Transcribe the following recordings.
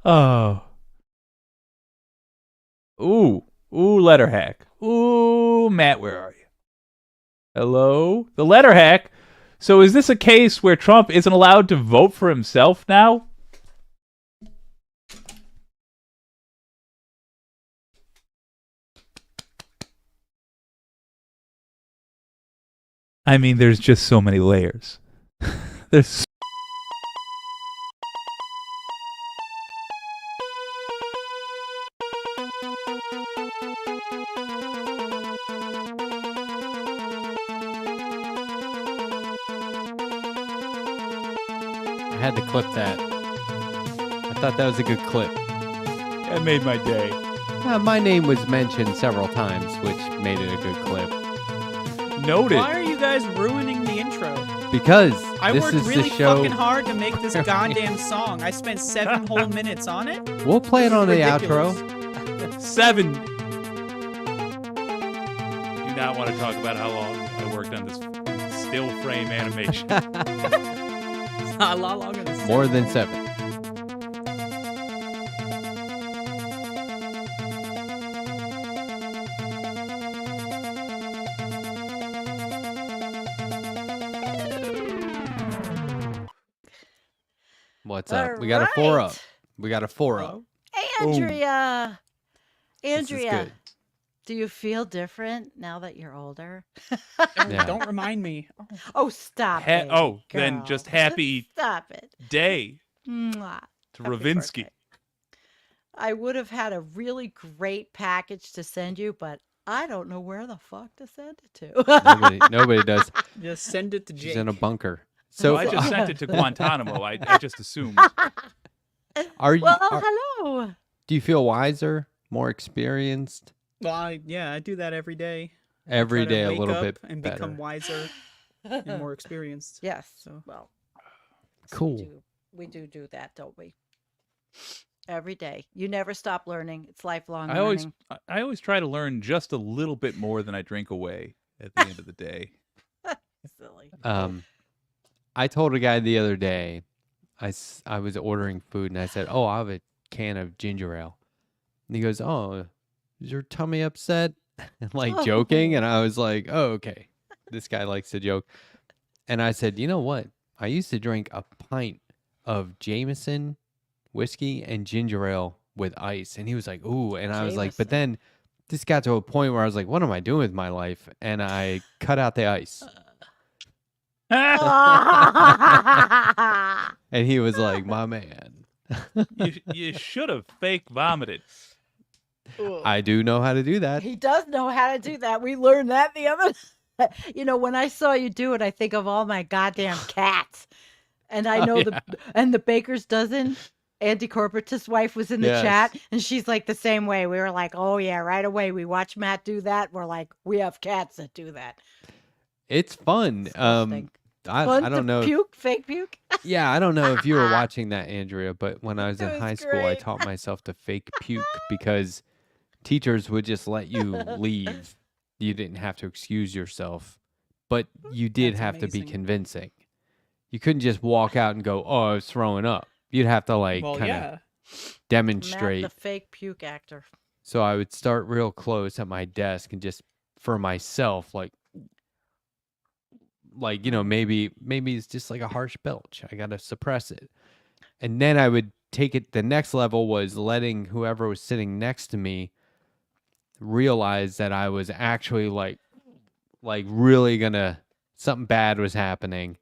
Oh. Ooh. Ooh, letter hack. Ooh, Matt, where are you? Hello? The letter hack? So is this a case where Trump isn't allowed to vote for himself now? I mean, there's just so many layers. There's I had to clip that. I thought that was a good clip. that made my day. My name was mentioned several times, which made it a good clip. Noted. Why are you guys ruining the intro? Because I this worked is really the show. fucking hard to make this goddamn song. I spent 7 whole minutes on it. We'll play it on the Ridiculous. outro. 7. Do not want to talk about how long I worked on this still frame animation. It's not a lot longer than 7. More than 7. What's up? We got a 4 up. We got a 4 up. Andrea. This is Andrea, good. do you feel different now that you're older? Yeah. Don't remind me. Oh, stop it. Then girl. just happy Stop it. day Mwah. to Happy Ravinsky. birthday. I would have had a really great package to send you, but I don't know where the fuck to send it to. Nobody does. Just send it to Jake. She's in a bunker. So So I just sent it to Guantanamo. I just assumed. are you? Well, are- hello. do you feel wiser, more experienced? Well, I do that every day. Every Try to day a wake little up bit and better. become wiser and more experienced. Yes. So Well, Cool. We do that, don't we? Every day. You never stop learning. It's lifelong I learning. always try to learn just a little bit more than I drink away at the end of the day. Silly. I told a guy the other day, I was ordering food and I said, "Oh, I have a can of ginger ale," and he goes, "Oh, is your tummy upset?" And like joking, and I was like, "Oh, okay." This guy likes to joke, and I said, "You know what? I used to drink a pint of Jameson whiskey and ginger ale with ice," and he was like, "Ooh," and I was like, "But then." This got to a point where I was like, "What am I doing with my life?" And I cut out the ice. And he was like, "My man." You should have fake vomited. I do know how to do that. He does know how to do that. We learned that the other. When I saw you do it, I think of all my goddamn cats, and I know the baker's dozen. Anti-corporatist wife was in the chat, and she's like the same way. We were like, "Oh yeah," right away. We watch Matt do that. We're like, "We have cats that do that." It's fun. Disgusting. I Fun don't to know. puke, fake puke. Yeah, I don't know if you were watching that, Andrea, but when I was in It was high school, I great. taught myself to fake puke because teachers would just let you leave. You didn't have to excuse yourself, but you did That's have to be amazing. convincing. You couldn't just walk out and go, "Oh, I was throwing up." You'd have to well, kind of yeah. demonstrate. Matt, the fake puke actor. So I would start real close at my desk and just for myself, like maybe it's just like a harsh belch. I gotta suppress it, and then I would take it. The next level was letting whoever was sitting next to me realize that I was actually like really gonna something bad was happening,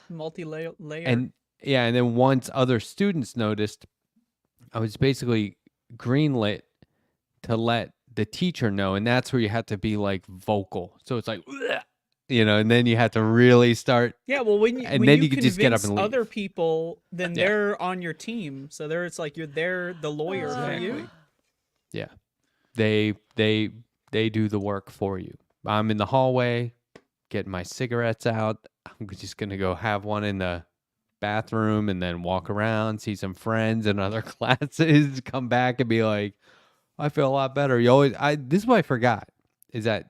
Multi-layer. and then once other students noticed, I was basically greenlit to let the teacher know, and that's where you have to be like vocal. So it's like, and then you have to really start. Yeah, well, when And when then you you could just get up convince and leave. other people, then Yeah. they're on your team. So it's like they're the lawyer for you. Yeah, they do the work for you. I'm in the hallway, getting my cigarettes out. I'm just gonna go have one in the bathroom and then walk around, see some friends in other classes, come back and be like, I feel a lot better. This is what I forgot, is that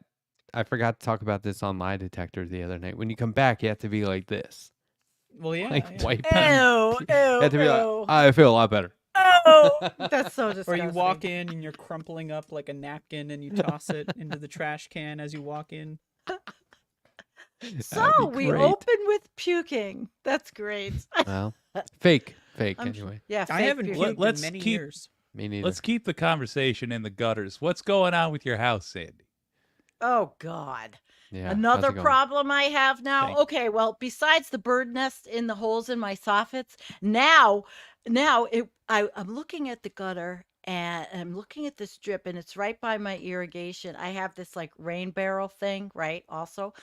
I forgot to talk about this on lie detector the other night. When you come back, you have to be like this. Well, yeah. Like yeah. wipe Ew, You have to be ew. like, I feel a lot better. no. That's so Or disgusting. you walk in and you're crumpling up like a napkin and you toss it into the trash can as you walk in. So That'd be we great. open with puking. That's great. Well, fake I'm- anyway. Yeah, I fake haven't puking. puked in let's many keep- years. Me neither. Let's keep the conversation in the gutters. What's going on with your house, Sandy? Oh God. yeah, how's Another it going? problem I have now. Thank you. Okay, well, besides the bird nest in the holes in my soffits, now I'm looking at the gutter and I'm looking at this drip and it's right by my irrigation. I have this like rain barrel thing, right? Also.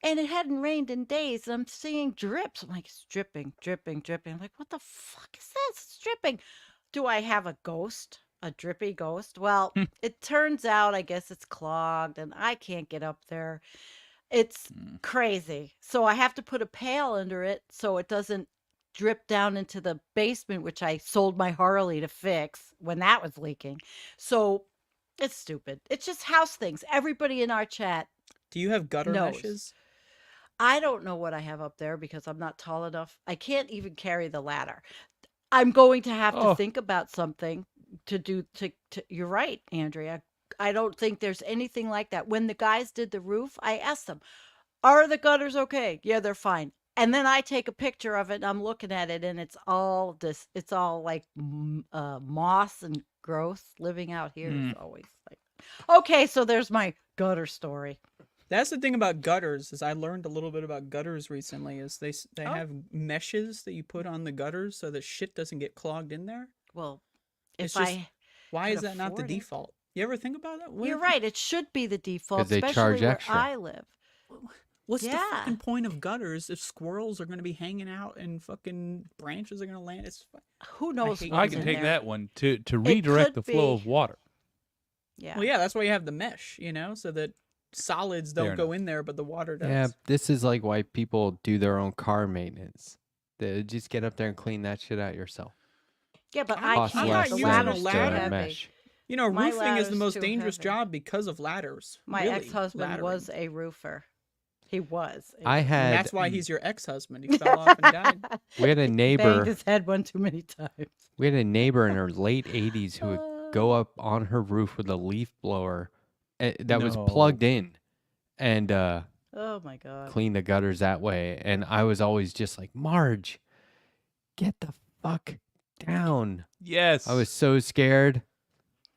And it hadn't rained in days. And I'm seeing drips. I'm like, it's dripping, dripping, dripping. I'm like, what the fuck is this? It's dripping. Do I have a ghost? A drippy ghost? Well, it turns out I guess it's clogged and I can't get up there. It's crazy. So I have to put a pail under it so it doesn't drip down into the basement, which I sold my Harley to fix when that was leaking. So it's stupid. It's just house things. Everybody in our chat, Do you have gutter knows. meshes? I don't know what I have up there because I'm not tall enough. I can't even carry the ladder. I'm going to have to Oh. think about something to do to you're right, Andrea. I don't think there's anything like that. When the guys did the roof, I asked them, "Are the gutters okay?" "Yeah, they're fine." And then I take a picture of it and I'm looking at it and it's all like moss and growth living out here is always like. Okay, so there's my gutter story. That's the thing about gutters is I learned a little bit about gutters recently. Is they Oh. have meshes that you put on the gutters so that shit doesn't get clogged in there. Well, It's if just- I Why could is that not the afford it. default? You ever think about that? What You're if- right. It should be the default, they especially charge where extra. I live. What's the Yeah. fucking point of gutters if squirrels are going to be hanging out and fucking branches are going to land? It's Who knows hate what's I what's can in take there? that one to redirect could the flow be. of water. Yeah. well, yeah, that's why you have the mesh, so that solids don't Fair go enough. in there, but the water does. Yeah, this is like why people do their own car maintenance. They just get up there and clean that shit out yourself. Yeah, but I'm I not Costs can't. less using The a ladder's too ladder. heavy. mesh. My Roofing is ladder's the most too dangerous heavy. job because of ladders. My really, ex-husband laddering. was a roofer. He was. I And had that's why he's your ex-husband. He fell off and died. we had a Banged neighbor. his head one too many times. We had a neighbor in her late 80s who would go up on her roof with a leaf blower that was No. plugged in and Oh my god. clean the gutters that way. And I was always just like, Marge, get the fuck down. Yes. I was so scared.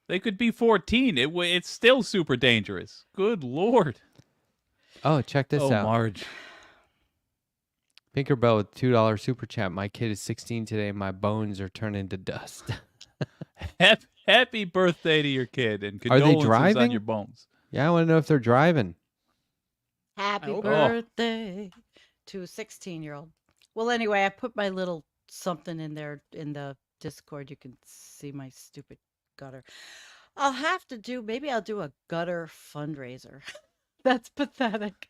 They could be 14. It's still super dangerous. Good lord. Oh, check this oh, out. Marge. Pinkerbell with $2 super chat. My kid is 16 today. My bones are turning to dust. Happy birthday to your kid and Are they condolences on driving? your bones. Yeah, I want to know if they're driving. Happy hope- birthday to a 16-year-old. Well, anyway, I put my little something in there in the Discord. You can see my stupid gutter. Maybe I'll do a gutter fundraiser. That's pathetic.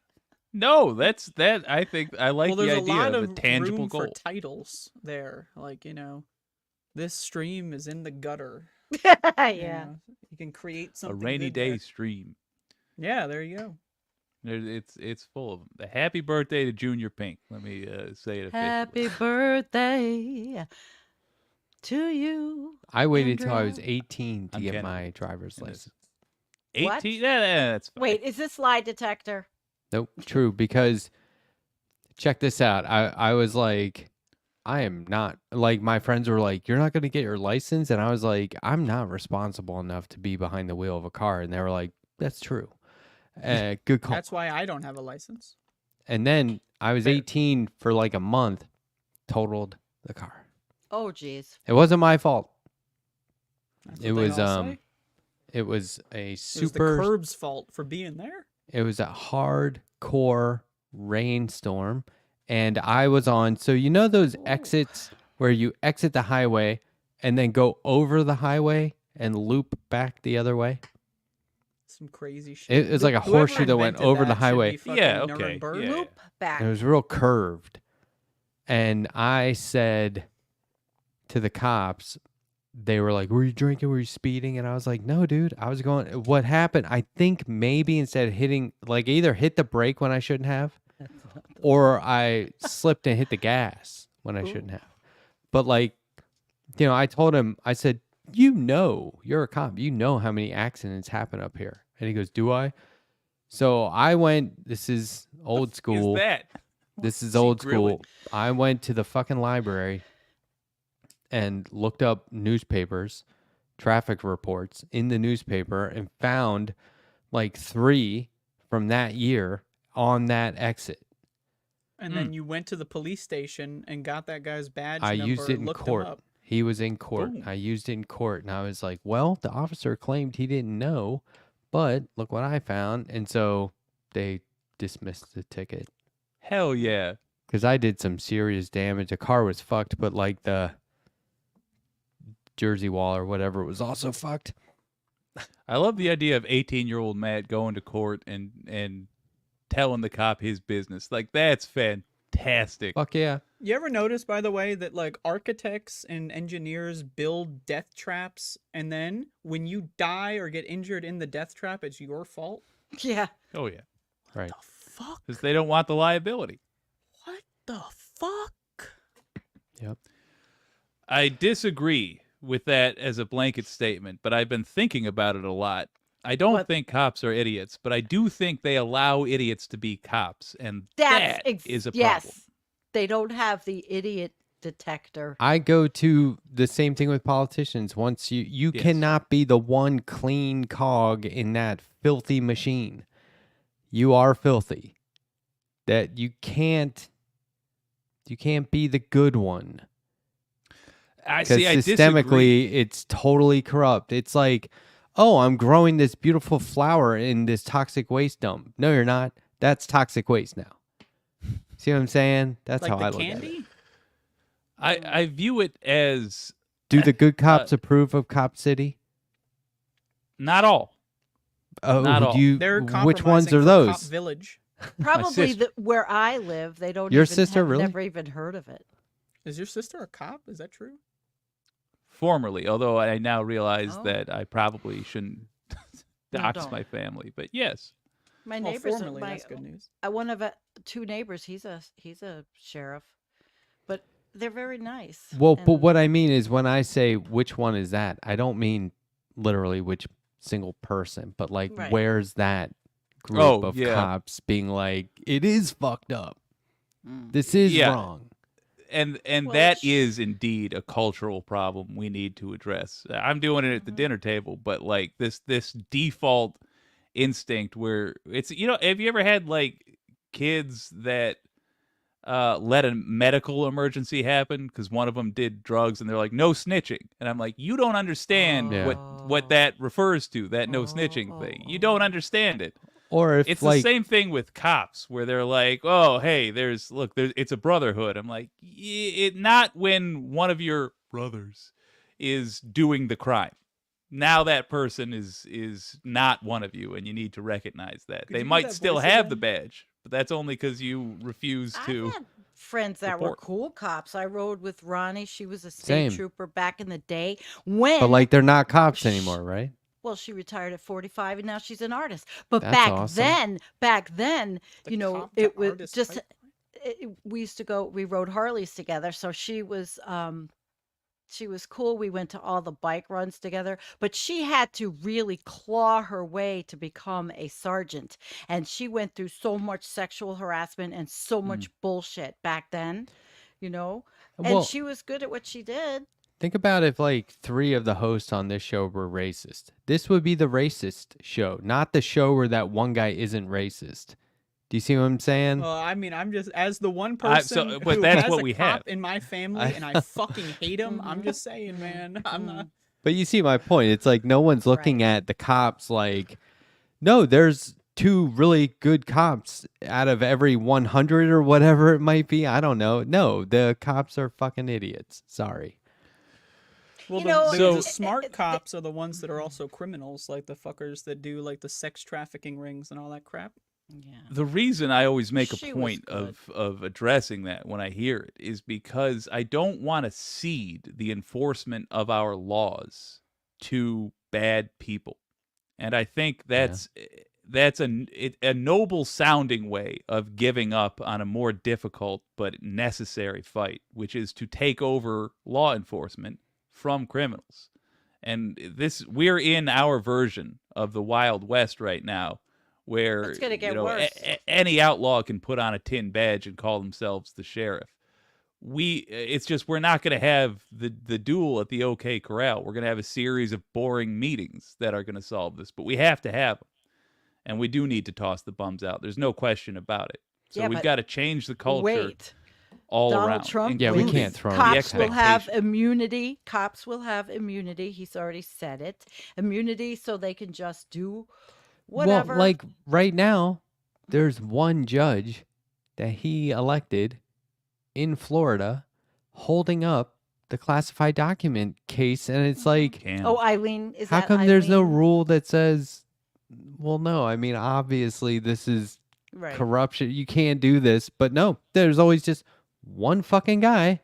No, that's that. I think I like well, the there's idea a lot of of a tangible room goal. for titles there. Like, this stream is in the gutter. Yeah. You can create A something. rainy good day there. stream. Yeah, there you go. It's full of them. The happy birthday to Junior Pink. Let me say it officially. Happy birthday to you. I waited till I was Andrea. 18 to I'm get Kennedy. my driver's And it's license. What? 18. Yeah, that's fine. Wait, is this lie detector? Nope, true, because check this out. I was like, I am not, like, my friends were like, you're not going to get your license? And I was like, I'm not responsible enough to be behind the wheel of a car. And they were like, that's true. Good call. That's why I don't have a license. And then I was Fair. 18 for like a month, totaled the car. Oh, geez. It wasn't my fault. That's It what they was all say. it was a It was the super curb's fault for being there. It was a hardcore rainstorm, and I was on. So you know those exits where you exit the highway and then go over the highway and loop back the other way? Some crazy shit. It was like a Whoever horseshoe that went invented over the that should highway. be fucking Yeah, okay, Nuremberg. yeah. Loop back. It was real curved, and I said to the cops, they were like, "Were you drinking? Were you speeding?" And I was like, "No, dude. I was going." What happened? I think maybe instead of hitting, like, either hit the brake when I shouldn't have, or I slipped and hit the gas when I shouldn't have. But like, I told him, I said, you're a cop. You know how many accidents happen up here. And he goes, do I? So I went, this is old school. Is that? This is he old grilling? school. I went to the fucking library and looked up newspapers, traffic reports in the newspaper, and found like 3 from that year on that exit. And then you went to the police station and got that guy's badge I number, used it in looked him court. up. He was in court. Boom. I used it in court, and I was like, well, the officer claimed he didn't know, but look what I found. And so they dismissed the ticket Hell yeah. because I did some serious damage. The car was fucked, but like the Jersey wall or whatever was also fucked. I love the idea of 18-year-old Matt going to court and telling the cop his business. Like, that's fantastic. Fuck yeah. You ever notice, by the way, that like architects and engineers build death traps, and then when you die or get injured in the death trap, it's your fault? Yeah. Oh yeah, The fuck? because they don't want the liability. What the fuck? Yep. I disagree with that as a blanket statement, but I've been thinking about it a lot. I don't What? think cops are idiots, but I do think they allow idiots to be cops, and that is a problem. Yes. They don't have the idiot detector. I go to the same thing with politicians. Once you Yes. cannot be the one clean cog in that filthy machine. You are filthy. That you can't be the good one. I Because see. I disagree. systemically, it's totally corrupt. It's like, oh, I'm growing this beautiful flower in this toxic waste dump. No, you're not. That's toxic waste now. See what I'm saying? That's Like how the I look at candy? it. I view it as Do the good cops approve of Cop City? not all. Oh, Not all. They're which ones compromising are for those? Cop Village. Probably sister. where I live, they don't Your even sister, have really? never even heard of it. Is your sister a cop? Is that true? Formerly, although I now realize Oh. that I probably shouldn't No, dox don't. my family. But yes, My Well, neighbors, formerly, my that's good news. one of 2 neighbors. He's a sheriff, but they're very nice. Well, but and- what I mean is when I say which one is that, I don't mean literally which single person, but like Right. where's that group Oh, of yeah. cops being like, it is fucked up. Mm. This is Yeah. wrong. and Well, that it's- is indeed a cultural problem we need to address. I'm doing it at the Mhm. dinner table, but like this default instinct where it's have you ever had like kids that let a medical emergency happen because one of them did drugs and they're like no snitching, and I'm like, you don't understand Yeah. what that refers to, that no snitching thing. You don't understand it. Or if It's like, the same thing with cops where they're like, oh, hey, there's it's a brotherhood. I'm like, not when one of your brothers is doing the crime. Now that person is not one of you, and you need to recognize that. Could They you do might that still voice have the again? badge, but that's only because you refuse to. I've had friends that were report. cool cops. I rode with Ronnie. She was a state Same. trooper back in the day. When but like they're not cops Shh. anymore, right? well, she retired at 45 and now she's an artist. But That's awesome. back then, The you know, cop to it was artist just pipeline? we used to go. We rode Harleys together, so she was cool. We went to all the bike runs together, but she had to really claw her way to become a sergeant, and she went through so much sexual harassment and so much bullshit back then, you know. And Well, she was good at what she did. think about if like 3 of the hosts on this show were racist. This would be the racist show, not the show where that one guy isn't racist. Do you see what I'm saying? Well, I mean, I'm just as the one I- person so- but who that's has what a we cop have. in my family, I- and I fucking hate him. I'm just saying, man. I'm not. But you see my point. It's like no one's looking at the cops like, no, there's 2 really good cops out of every 100 or whatever it might be. I don't know. No, the cops are fucking idiots. Sorry. Well, You know, So- the smart cops are the ones that are also criminals, like the fuckers that do like the sex trafficking rings and all that crap. Yeah. The reason I always make She a was point good. of addressing that when I hear it is because I don't want to cede the enforcement of our laws to bad people. And I think that's a noble sounding way of giving up on a more difficult but necessary fight, which is to take over law enforcement from criminals. And we're in our version of the Wild West right now, where It's gonna get worse. Any outlaw can put on a tin badge and call themselves the sheriff. It's just we're not going to have the duel at the OK Corral. We're going to have a series of boring meetings that are going to solve this, but we have to have them, and we do need to toss the bums out. There's no question about it. So Yeah, we've but got to change the culture Wait. all Donald around. Trump. Yeah, we including can't throw Cops the will have expectation. immunity. Cops will have immunity. He's already said it. Immunity, so they can just do whatever. Well, like right now, there's one judge that he elected in Florida holding up the classified document case, and it's like, Can. Oh, Eileen, is how that come there's no Eileen? rule that says, well, no, I mean, obviously this is Right. corruption. You can't do this, but no, there's always just one fucking guy,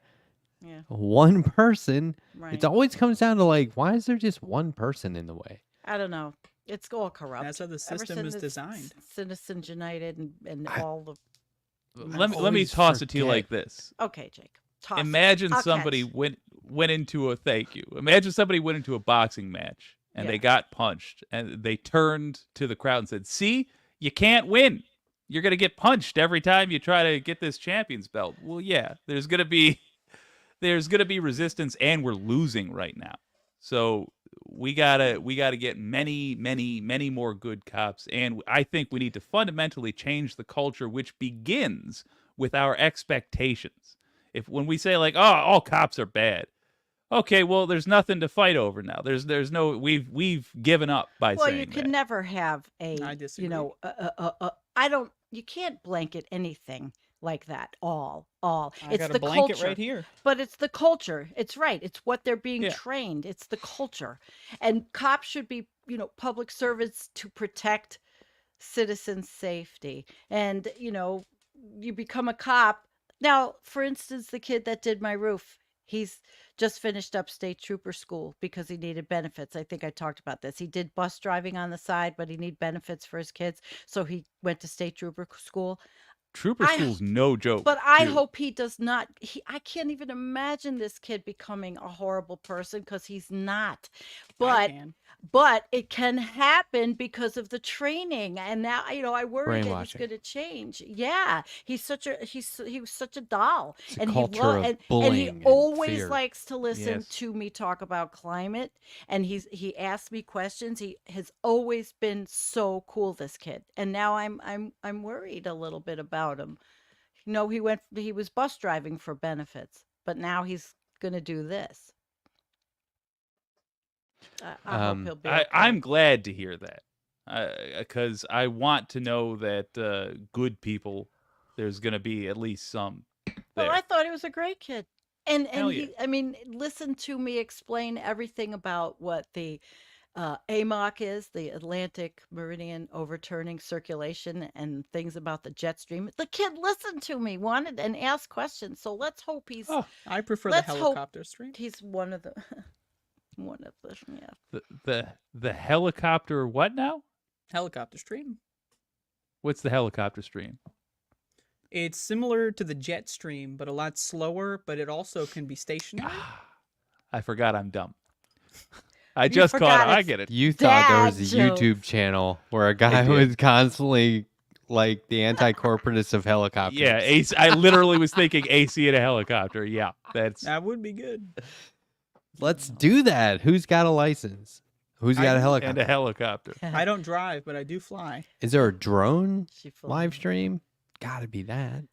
Yeah. one person. Right. It always comes down to like, why is there just one person in the way? I don't know. It's all corrupt. That's how the Ever system since is it's designed. Citizens United and all the. Let me always toss it to you forget. like this. Okay, Jake. Toss it. Imagine I'll somebody catch. went into a thank you. Imagine somebody went into a boxing match and Yeah. they got punched and they turned to the crowd and said, "See, you can't win. You're gonna get punched every time you try to get this champion's belt." Well, yeah, there's gonna be resistance, and we're losing right now. So we gotta get many more good cops, and I think we need to fundamentally change the culture, which begins with our expectations. When we say like, "Oh, all cops are bad," okay, well, there's nothing to fight over now. There's no we've given up by Well, saying you can that. never have a. I disagree. You know, I don't. You can't blanket anything like that. All. I It's got the a blanket culture. right here. But it's the culture. It's right. It's what they're being Yeah. trained. It's the culture. And cops should be, public servants to protect citizen safety. And, you become a cop. Now, for instance, the kid that did my roof, he's just finished up state trooper school because he needed benefits. I think I talked about this. He did bus driving on the side, but he needed benefits for his kids. So he went to state trooper school. Trooper I- school's no joke. But I too. hope he does not. I can't even imagine this kid becoming a horrible person because he's not. I But can. it can happen because of the training. And now, I worry that he's Brainwashing. going to change. Yeah, he was such a doll, It's a and culture of and bullying he and always fear. likes to listen Yes. to me talk about climate. And he asks me questions. He has always been so cool, this kid. And now I'm worried a little bit about him. He was bus driving for benefits, but now he's going to do this. I hope he'll be okay. I'm glad to hear that, because I want to know that good people, there's going to be at least some Well, there. I thought he was a great kid. And Hell listen to me explain everything about what the AMOC is, the Atlantic Meridian Overturning Circulation, and things about the jet stream. The kid listened to me, wanted and asked questions. So let's hope he's Oh, I prefer Let's the hope- helicopter stream. he's one of the yeah. the helicopter what now? Helicopter stream. What's the helicopter stream? It's similar to the jet stream, but a lot slower. But it also can be stationary. I forgot I'm dumb. I You just caught forgot it. I it's get it. You thought there was a Dad YouTube channel where a guy did. was constantly like the anti-corporatist of helicopters. Yeah, AC, I literally was thinking AC in a helicopter. Yeah, that's That would be good. Let's do that. Who's got a license? Who's got a I- and helicopter? a helicopter. I don't drive, but I do fly. Is there a drone She flew. live stream? Gotta be that.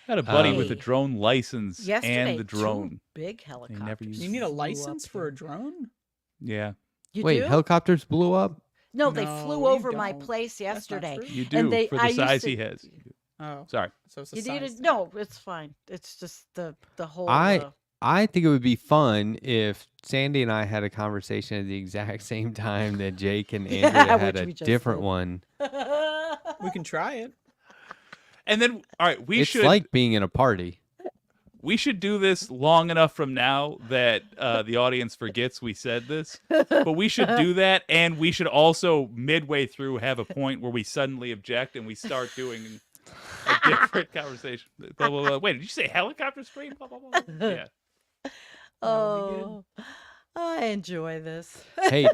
Got a buddy with a Hey. drone license Yesterday, and the drone. 2 big helicopters. never used You need a flew up license for here. a drone? Yeah, You Wait, do? helicopters blew up? No, they No, flew you over my don't. place That's not yesterday. true. you do And they- for I the used size to- he has. Oh, Sorry. so it's a You size needed thing. no, it's fine. It's just the whole. I think it would be fun if Sandy and I had a conversation at the exact same time that Jake and Andrea Yeah, had which a we just different did. one. We can try it. And then, all right, It's like being in a party. we should do this long enough from now that the audience forgets we said this. But we should do that, and we should also midway through have a point where we suddenly object and we start doing a different conversation. Blah, blah, blah. Wait, did you say helicopter stream? Blah, blah, blah. Yeah. That would be good. Oh, I enjoy this. Hey,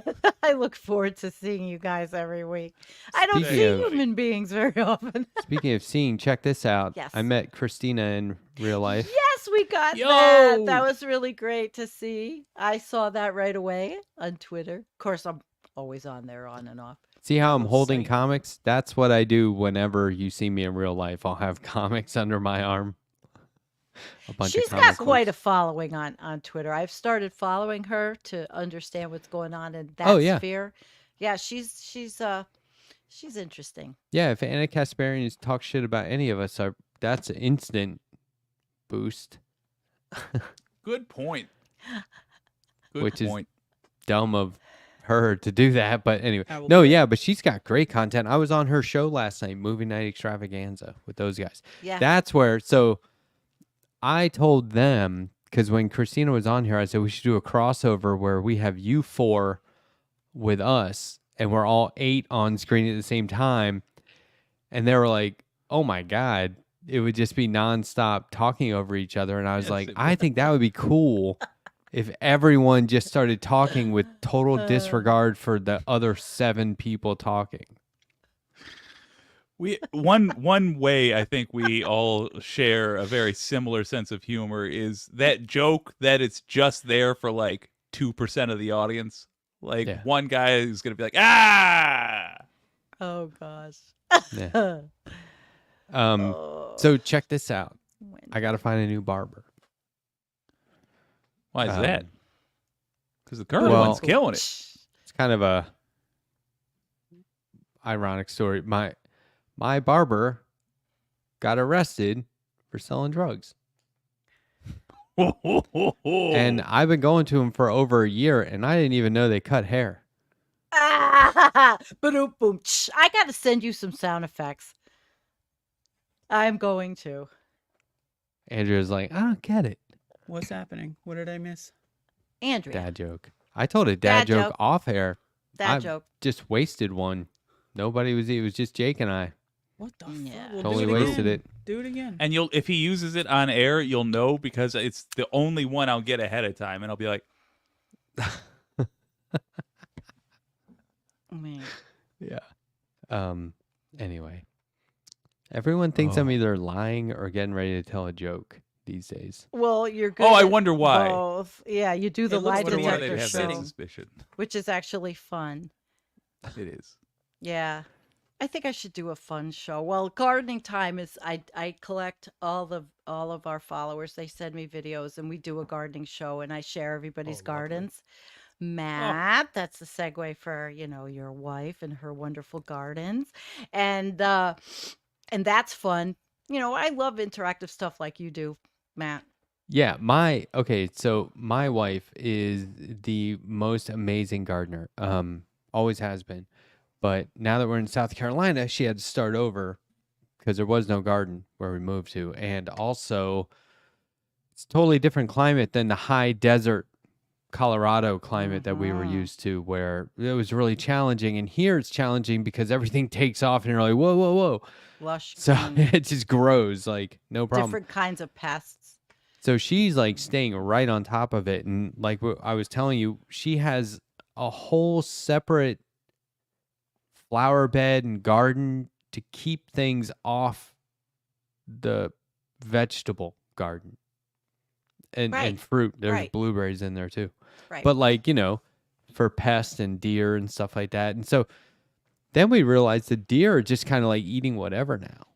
I look forward to seeing you guys every week. I don't Speaking see of- human beings very often. speaking of seeing, check this out. Yes. I met Christina in real life. Yes, we got Yo! that. That was really great to see. I saw that right away on Twitter. Of course, I'm always on there, on and off. See how I'm Cool holding sight. comics? That's what I do whenever you see me in real life. I'll have comics under my arm. A bunch She's of got comic quite a books. following on Twitter. I've started following her to understand what's going on in that Oh, yeah. sphere. Yeah, she's interesting. Yeah, if Anna Kasparian talks shit about any of us, that's an instant boost. Good point. Good Which is- point. Dumb of her to do that, but anyway. I will No, do it. yeah, but she's got great content. I was on her show last night, Movie Night Extravaganza, with those guys. Yeah. That's where, so I told them, because when Christina was on here, I said we should do a crossover where we have you four with us and we're all 8 on screen at the same time. And they were like, oh my God, it would just be nonstop talking over each other. And I was Yes, like, it I would. think that would be cool if everyone just started talking with total disregard for the other 7 people talking. One way I think we all share a very similar sense of humor is that joke that it's just there for like 2% of the audience. Like Yeah. one guy is gonna be like, ah. Oh gosh. Yeah. Oh, So check this out. when- I got to find a new barber. Why is Um, that? Because the current well- one's killing it. It's kind of a ironic story. My barber got arrested for selling drugs. And I've been going to him for over a year and I didn't even know they cut hair. Ba-doom, boom, tsh. I got to send you some sound effects. I'm going to. Andrea's like, I don't get it. What's happening? What did I miss? Andrea, Dad joke. I told a dad Dad joke joke. off air. that I joke. just wasted one. Nobody was, it was just Jake and I. What the Yeah. fuck? We'll Totally do wasted again. it. Do it again. And if he uses it on air, you'll know because it's the only one I'll get ahead of time, and I'll be like, Man. Yeah. Anyway. Everyone thinks I'm Oh. either lying or getting ready to tell a joke these days. Well, you're good. "Oh, I at wonder why." Both. Yeah, you do the It I looks lie to wonder me why like they'd you're have that detector sitting. show, suspicion. which is actually fun. It is. Yeah. I think I should do a fun show. Well, gardening time is I collect all of our followers. They send me videos and we do a gardening show and I share everybody's lovely. gardens. Matt, that's the segue for, your wife and her wonderful gardens. And that's fun. I love interactive stuff like you do, Matt. Yeah, so my wife is the most amazing gardener. Always has been. But now that we're in South Carolina, she had to start over because there was no garden where we moved to. And also, it's a totally different climate than the high desert Colorado climate that we were Mhm. used to, where it was really challenging. And here it's challenging because everything takes off and you're like, whoa, whoa, whoa. Lush, So green, it just grows like no problem. different kinds of pests. So she's like staying right on top of it. And like I was telling you, she has a whole separate flower bed and garden to keep things off the vegetable garden and Right, fruit. There's right. blueberries in there too. Right. But like, for pests and deer and stuff like that. And so then we realized the deer are just kind of like eating whatever now.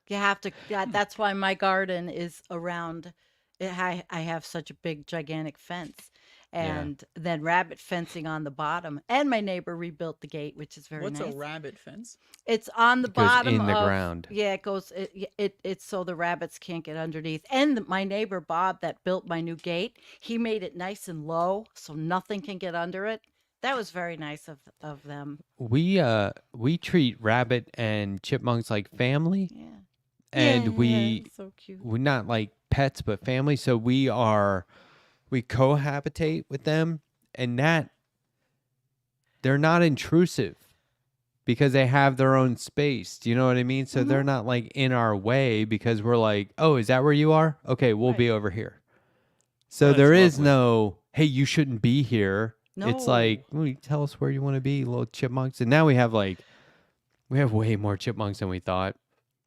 You have to. Yeah, that's why my garden is around. I have such a big, gigantic fence, Yeah. and then rabbit fencing on the bottom. And my neighbor rebuilt the gate, which is very What's nice. a rabbit fence? It's on the It goes bottom in the of- ground. Yeah, it goes. It's so the rabbits can't get underneath. And my neighbor Bob, that built my new gate, he made it nice and low so nothing can get under it. That was very nice of them. We treat rabbit and chipmunks like family. Yeah. And Yeah, we so cute. we're not like pets but family, so we cohabitate with them, and that they're not intrusive because they have their own space. Do you know what I mean? So they're not like in our way because we're like, oh, is that where you are? Okay, we'll be over here. So That's there is lovely. no hey, you shouldn't be here. It's like, well, you tell us where you want to be, little chipmunks. And now we have way more chipmunks than we thought.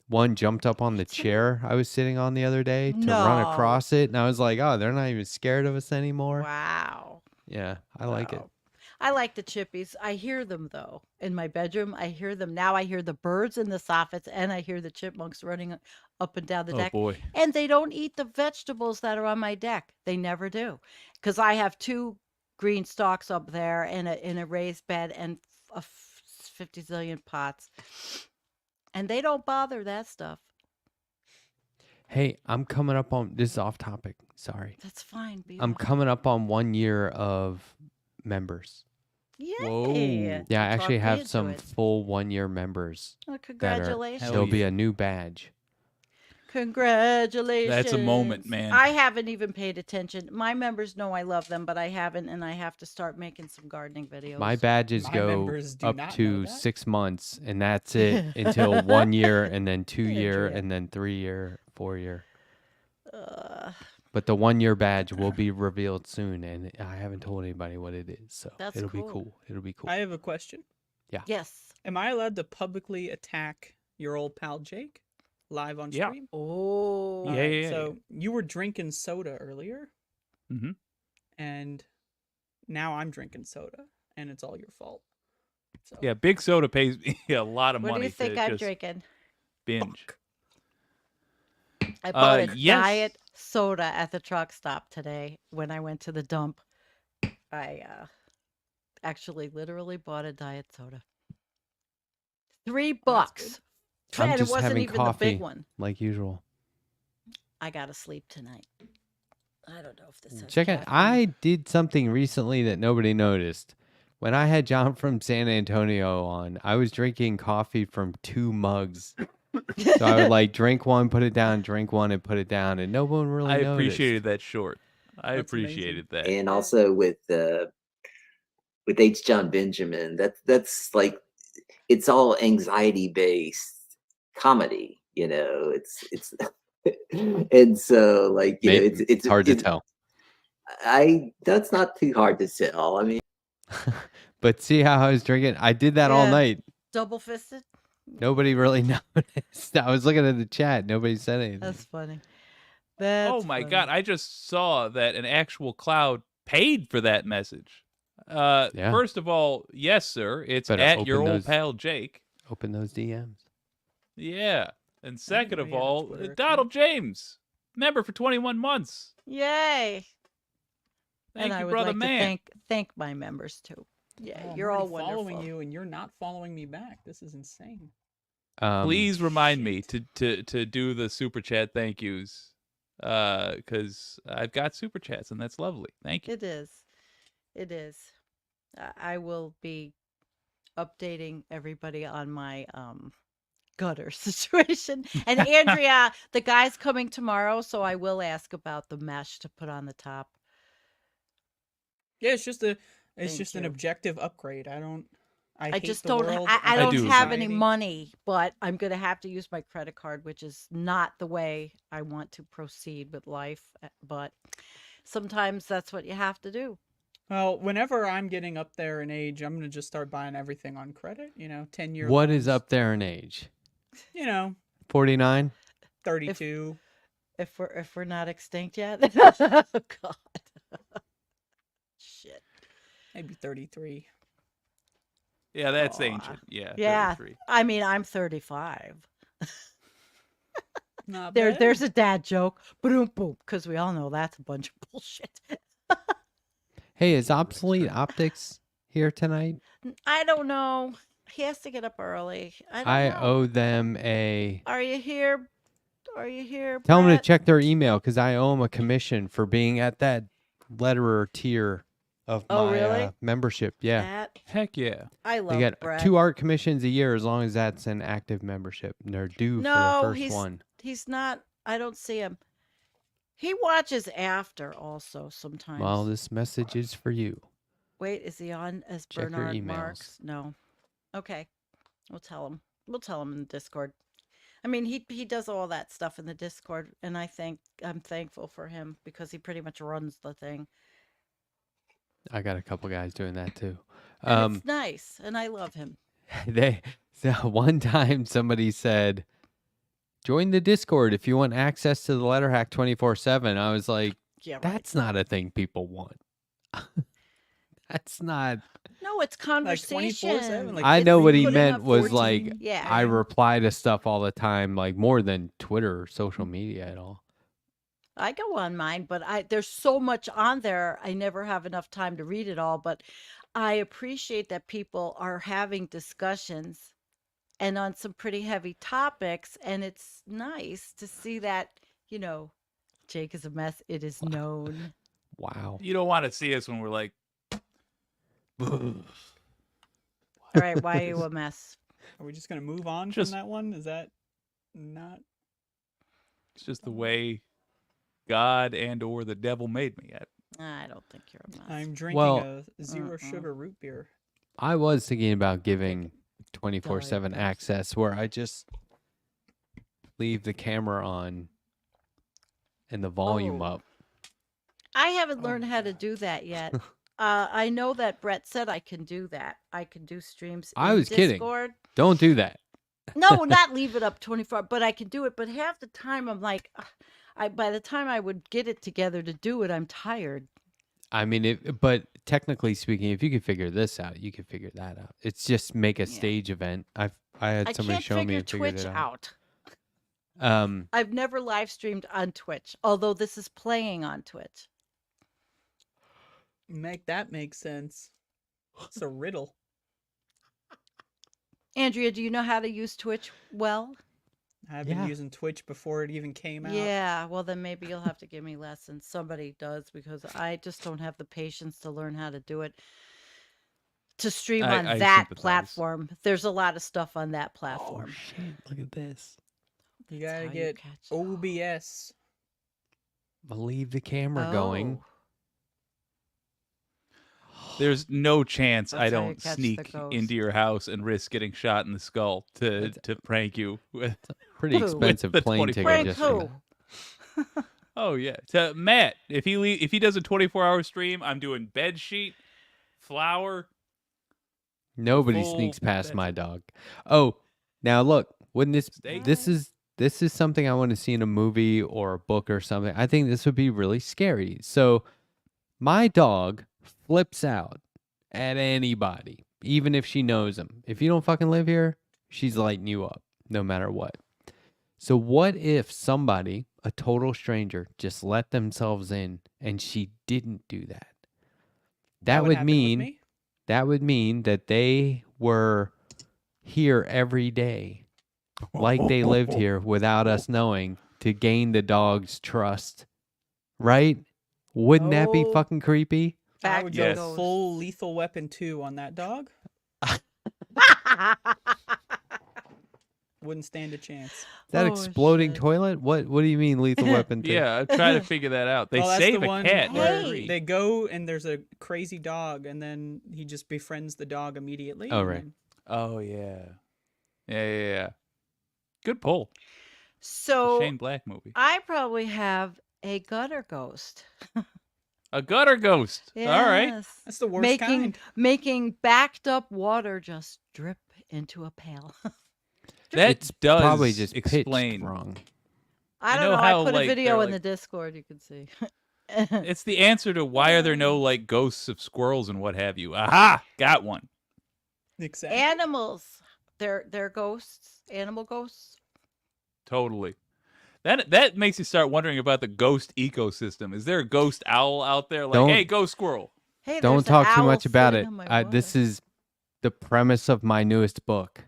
One jumped up on the chair I was sitting on the other day to run No. across it. And I was like, oh, they're not even scared of us anymore. Wow. Yeah, I like it. Wow. I like the chippies. I hear them though in my bedroom. I hear them now. I hear the birds in the soffits, and I hear the chipmunks running up and down the Oh deck. boy. And they don't eat the vegetables that are on my deck. They never do, because I have 2 green stalks up there in a raised bed and 50 zillion pots, and they don't bother that stuff. Hey, I'm coming up on this is off topic. Sorry. That's fine. Be I'm off. coming up on 1 year of members. Yay! Whoa. Yeah, I Talk actually me have into some it. full 1 year members. Well, That congratulations. Hell there'll be yeah. a new badge. Congratulations. man. I haven't even paid attention. My members know I love them, but I haven't, and I have to start making some gardening videos. My badges My go members do up not know to that. 6 months, and that's it until 1 year, and then 2 year, Andrea. and then 3 year, 4 year. Uh, But the 1 year badge will be revealed soon, and I haven't told anybody what it is, so That's it'll be cool. cool. It'll be cool. I have a question. yes. Am I allowed to publicly attack your old pal Jake live on Yeah. stream? Oh. Yeah, Alright, yeah, So you were drinking soda earlier, Mm-hmm. and now I'm drinking soda, and it's all your fault. So, Yeah, Big Soda pays me a lot of What do money you think to I'm just drinking? binge. fuck. I bought a yes. diet soda at the truck stop today when I went to the dump. I actually literally bought a diet soda. $3. good. I'm And it just wasn't having even the coffee. big one. Like usual. I gotta sleep tonight. I don't know if this has Check it. caffeine. I did something recently that nobody noticed. When I had John from San Antonio on, I was drinking coffee from 2 mugs. So I would like drink one, put it down, drink one, and put it down, and no one really I noticed. appreciated that short. I That's amazing. appreciated that. And also with H. John Benjamin, that's like it's all anxiety based comedy, you know. It's and so like you know Maybe it's hard to tell. That's not too hard to tell. I mean, But see how I was drinking? I did that all Yeah. night. Double fisted? Nobody really noticed. I was looking at the chat. Nobody said anything. That's funny. Oh That's my funny. god, I just saw that an actual cloud paid for that message. Yeah. First of all, yes, sir. It's Better at open your old those- pal Jake. Open those DMs. Yeah. And second know of he had a all, Twitter account. Donald James, member for 21 months. Yay. Thank And you, I would brother like man. to thank my members too. Yeah, Oh, I'm you're all already wonderful. following you, and you're not following me back. This is insane. Please remind me to do the super chat thank yous, because I've got super chats and that's lovely. Thank you. It is. It is. I will be updating everybody on my gutter situation. And Andrea, the guy's coming tomorrow, so I will ask about the mesh to put on the top. Yeah, it's just an you. objective upgrade. I hate just the don't. world. I I don't do have any society. money, but I'm gonna have to use my credit card, which is not the way I want to proceed with life. But sometimes that's what you have to do. Well, whenever I'm getting up there in age, I'm gonna just start buying everything on credit. 10-year. What is loans. up there in age? 49? 32. If we're not extinct yet. Oh God. Shit. Maybe 33. Yeah, that's Aw. ancient. Yeah. Yeah. 33. I mean, I'm 35. Not bad. There's a dad joke. Boom, boom, because we all know that's a bunch of bullshit. Hey, is Obsolete Optics here tonight? I don't know. He has to get up early. I I don't know. owe them a... Are you here? Are you here? Tell them to Brett? check their email because I owe them a commission for being at that letterer tier of Oh, my really? membership. Yeah. Matt? Heck yeah. I They love get Brett. 2 art commissions a year as long as that's an active membership. And they're due No, for the first he's one. he's not. I don't see him. He watches after also sometimes. Well, this message is for you. Wait, is he on as Check your Bernard emails. Marks? No. Okay. We'll tell him. We'll tell him in the Discord. I mean, he does all that stuff in the Discord, and I'm thankful for him because he pretty much runs the thing. I got a couple guys doing that too. And it's nice, and I love him. So one time somebody said, "Join the Discord if you want access to the Letter Hack 24/7." I was like, Yeah, right. "That's not a thing people want." That's not. No, it's conversation. 24/7, like, I It's know what he putting meant up was 14 like Yeah. I a.m. reply to stuff all the time, like more than Twitter or social media at all. I go on mine, but there's so much on there. I never have enough time to read it all, but I appreciate that people are having discussions and on some pretty heavy topics, and it's nice to see that, Jake is a mess. It is known. Wow. You don't want to see us when we're like, All right, why are you a mess? Are we just gonna move on Just- from that one? Is that not? it's just the way God and or the devil made me. I don't think you're a mess. I'm drinking Well- a 0 sugar root beer. I was thinking about giving 24/7 Diet Pepsi. access where I just leave the camera on and the volume Oh. up. I haven't Oh learned my how to God. do that yet. I know that Brett said I can do that. I can do streams I in was kidding. Discord. Don't do that. No, not leave it up 24, but I can do it. But half the time I'm like, by the time I would get it together to do it, I'm tired. I mean, but technically speaking, if you could figure this out, you could figure that out. It's just make a Yeah. stage event. I had I somebody can't show me figure and figured Twitch it out. out. I've never live streamed on Twitch, although this is playing on Twitch. Make that make sense. It's a riddle. Andrea, do you know how to use Twitch well? I've been Yeah. using Twitch before it even came out. Yeah, well then maybe you'll have to give me lessons. Somebody does, because I just don't have the patience to learn how to do it. To stream on I that sympathize. platform. There's a lot of stuff on that Oh platform. shit! Look at this. You That's gotta how get catch it all. OBS. I'll leave the camera going. Oh, There's no chance That's I how you don't catch the sneak ghost. into your house and risk getting shot in the skull to prank you. Pretty Who? expensive With the plane 24 ticket. Frank Just for who? that. Oh yeah, to Matt. If he does a 24-hour stream, I'm doing bed sheet, flour. Nobody full- sneaks past that's my it. dog. Oh, now look, wouldn't Steak. this is something I want to see in a movie or a book or something. I think this would be really scary. So my dog flips out at anybody, even if she knows him. If you don't fucking live here, she's lighting you up no matter what. So what if somebody, a total stranger, just let themselves in and she didn't do that? That would happen with mean me. that would mean that they were here every day, like they lived here without us knowing, to gain the dog's trust. Right? Wouldn't that be Oh. fucking creepy? I Back would to go Yes. ghosts. full Lethal Weapon 2 on that dog. Wouldn't stand a chance. That Oh, exploding shit. toilet? What do you mean lethal weapon? Yeah, I'm trying to figure that out. They Well, that's save the a one cat. where Hey. they go and there's a crazy dog, and then he just befriends the dog immediately. Oh, and right. then- Oh yeah. Yeah. Good pull. The So Shane Black movie. I probably have a gutter ghost. A gutter ghost. All right. Yes. That's the worst making kind. making backed up water just drip into a pail. That It's does probably just explain. pitched wrong. I You don't know know. how, I put like, a video they're in the like- Discord. You can see. It's the answer to why are there no like ghosts of squirrels and what have you. Aha! Got one. Exactly. Animals. They're ghosts. Animal ghosts. Totally. That makes you start wondering about the ghost ecosystem. Is there a ghost owl out there? Like, Don't- hey, ghost squirrel. Hey, Don't there's an talk too owl much about sitting it. on my This water. is the premise of my newest book.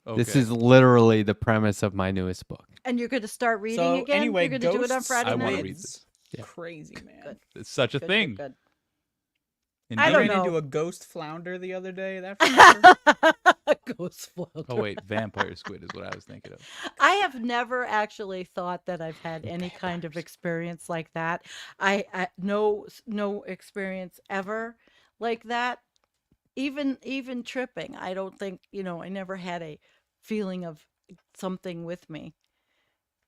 Okay. This is literally the premise of my newest book. And you're going to start reading So again. anyway, You're going to do it on ghosts Friday I wanna night. read lids. Yeah. Crazy, man. Good. It's such a Good, thing. good, Indeed. I I don't ran know. into a ghost flounder the other day. That for sure. good. Ghost flounder. Oh wait, vampire squid is what I was thinking of. I have never actually thought that I've had any kind of experience like that. I no experience ever like that. Even tripping. I don't think, I never had a feeling of something with me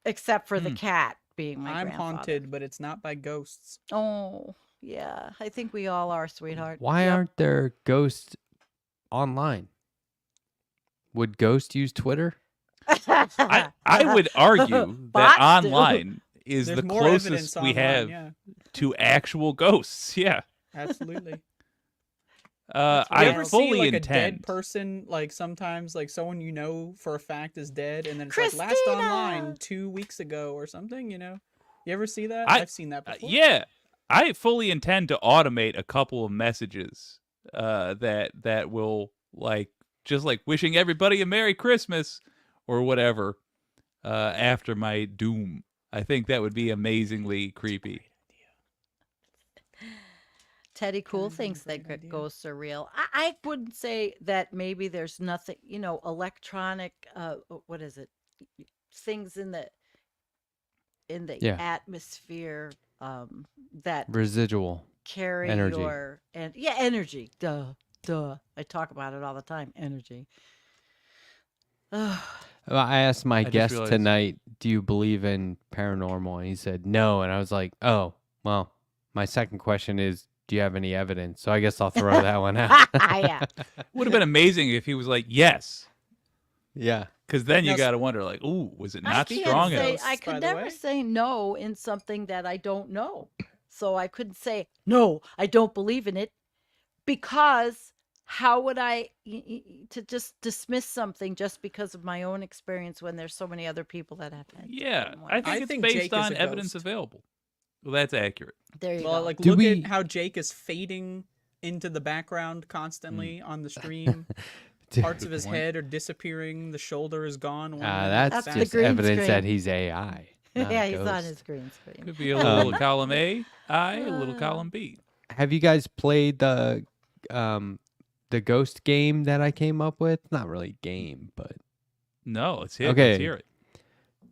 except for the cat being my I'm grandfather. haunted, but it's not by ghosts. Oh, Yeah, I think we all are, sweetheart. Why Yep. aren't there ghosts online? Would ghosts use Twitter? I would argue that Bots do. online is There's the more evidence closest we online, have yeah. to actual ghosts. Yeah. Absolutely. I You ever see fully like a intend. dead person, like sometimes like someone you know for a fact is dead, and then it's like last Christina! online 2 weeks ago or something, you know? You ever see that? I- I've seen that before. Yeah, I fully intend to automate a couple of messages that will like just like wishing everybody a Merry Christmas or whatever after my doom. I think that would be amazingly creepy. Teddy Cool Kinda thinks great that idea. ghosts are real. I wouldn't say that maybe there's nothing, electronic, what is it? Things in the Yeah. atmosphere that Residual carry energy. your energy. Duh. I talk about it all the time. Energy. Ugh. Well, I asked my just guest realized- tonight, do you believe in paranormal? And he said no. And I was like, oh, well, my second question is, do you have any evidence? So I guess I'll throw that one out. Yeah. Would have been amazing if he was like, yes. Yeah. Because then you Now, got to wonder, like, ooh, was it I not can't strong say, enough? I by could the never way. say no in something that I don't know. So I couldn't say, no, I don't believe in it. Because how would I to just dismiss something just because of my own experience when there's so many other people that have had Yeah, same I way? think I it's think based Jake is on a evidence ghost. available. Well, that's accurate. There you Well, go. like Do look we- at how Jake is fading into the background constantly on the stream. Parts of his point. head are disappearing. The shoulder is gone. one minute, That's That's back. the just green evidence that screen. he's AI. not a Yeah, he's on ghost. his green screen. Could be a little Um, column A, a little column B. Have you guys played the ghost game that I came up with? Not really game, but No, let's hear, Okay. let's hear it.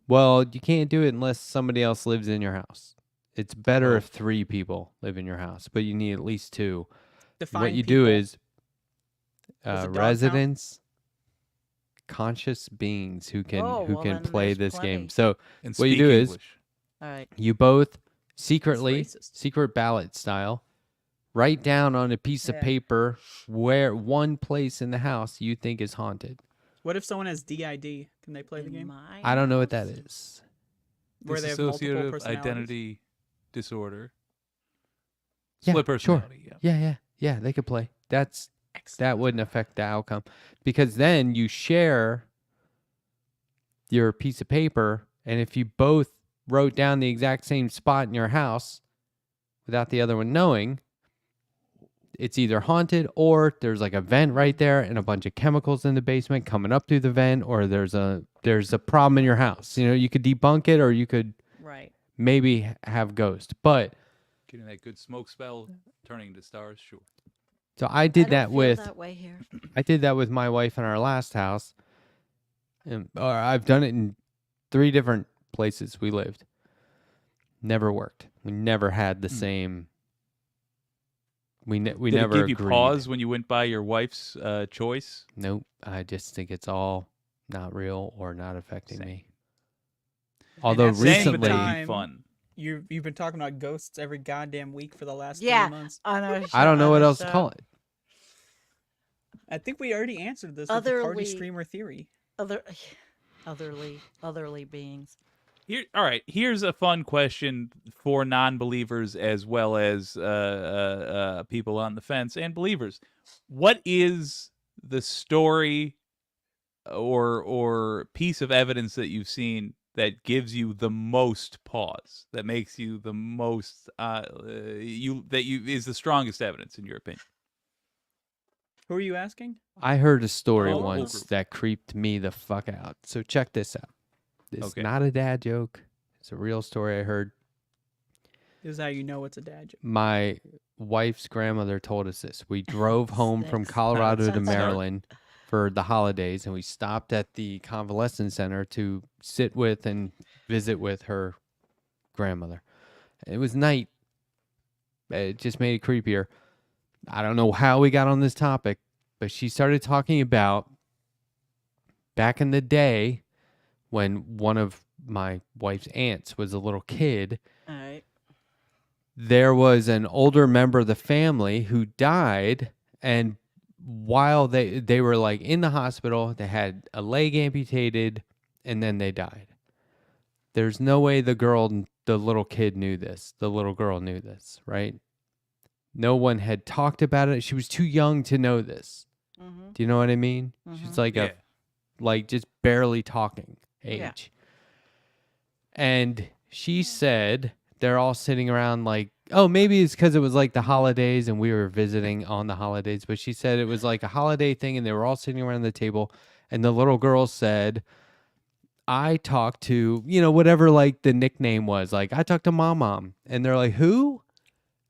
well, you can't do it unless somebody else lives in your house. It's better Oh. if 3 people live in your house, but you need at least 2. Define What you do people. is Does a dog count? residents, conscious beings who can Oh, well, then play there's this game. plenty. So And What you speak do is- English. All right. you both secretly, racist. secret ballot style, write down on a piece of Yeah. paper where one place in the house you think is haunted. What if someone has DID? Can they play the In game? my I don't know what that house? is. Where they have multiple Dissociative personalities? identity disorder. Yeah, Split sure. personality. Yeah. Yeah, they could play. That Excellent. wouldn't affect the outcome because then you share your piece of paper, and if you both wrote down the exact same spot in your house without the other one knowing, it's either haunted or there's like a vent right there and a bunch of chemicals in the basement coming up through the vent, or there's a problem in your house. You know, you could debunk it or you could Right. maybe have ghost. But Getting that good smoke spell, turning into stars, sure. so I I did don't that feel with that way here. I did that with my wife in our last house. Or I've done it in 3 different places we lived. Never worked. We never had the same. We Did never it give you agreed. pause when you went by your wife's choice? Nope. I just think it's all not real or not affecting Same. me. Although at the same recently, time- fun. You've been talking about ghosts every goddamn week for the last 3 Yeah. months. On our I don't know on what our else to show. call it. I think we already answered this with the party Otherly- streamer theory. Otherly beings. Here, all right. Here's a fun question for non-believers as well as people on the fence and believers. What is the story or piece of evidence that you've seen that gives you the most pause? That makes you the most is the strongest evidence in your opinion? Who are you asking? I heard a story Oh. once that creeped me the fuck out. So check this out. It's Okay. not a dad joke. It's a real story I heard. This is how you know it's a dad joke. My wife's grandmother told us this. We drove home from Sticks. Colorado to Sounds dark. Maryland for the holidays, and we stopped at the convalescent center to sit with and visit with her grandmother. It was night. It just made it creepier. I don't know how we got on this topic, but she started talking about back in the day when one of my wife's aunts was a little kid. All right. there was an older member of the family who died, and while they were like in the hospital, they had a leg amputated, and then they died. There's no way the little kid knew this. The little girl knew this, right? No one had talked about it. She was too young to know this. Mm-hmm. Do you know what I mean? She's like Yeah. like just barely talking age. Yeah. And she said they're all sitting around like, oh, maybe it's because it was like the holidays and we were visiting on the holidays. But she said it was like a holiday thing and they were all sitting around the table. And the little girl said, I talked to, whatever like the nickname was. Like, I talked to Mom. And they're like, who?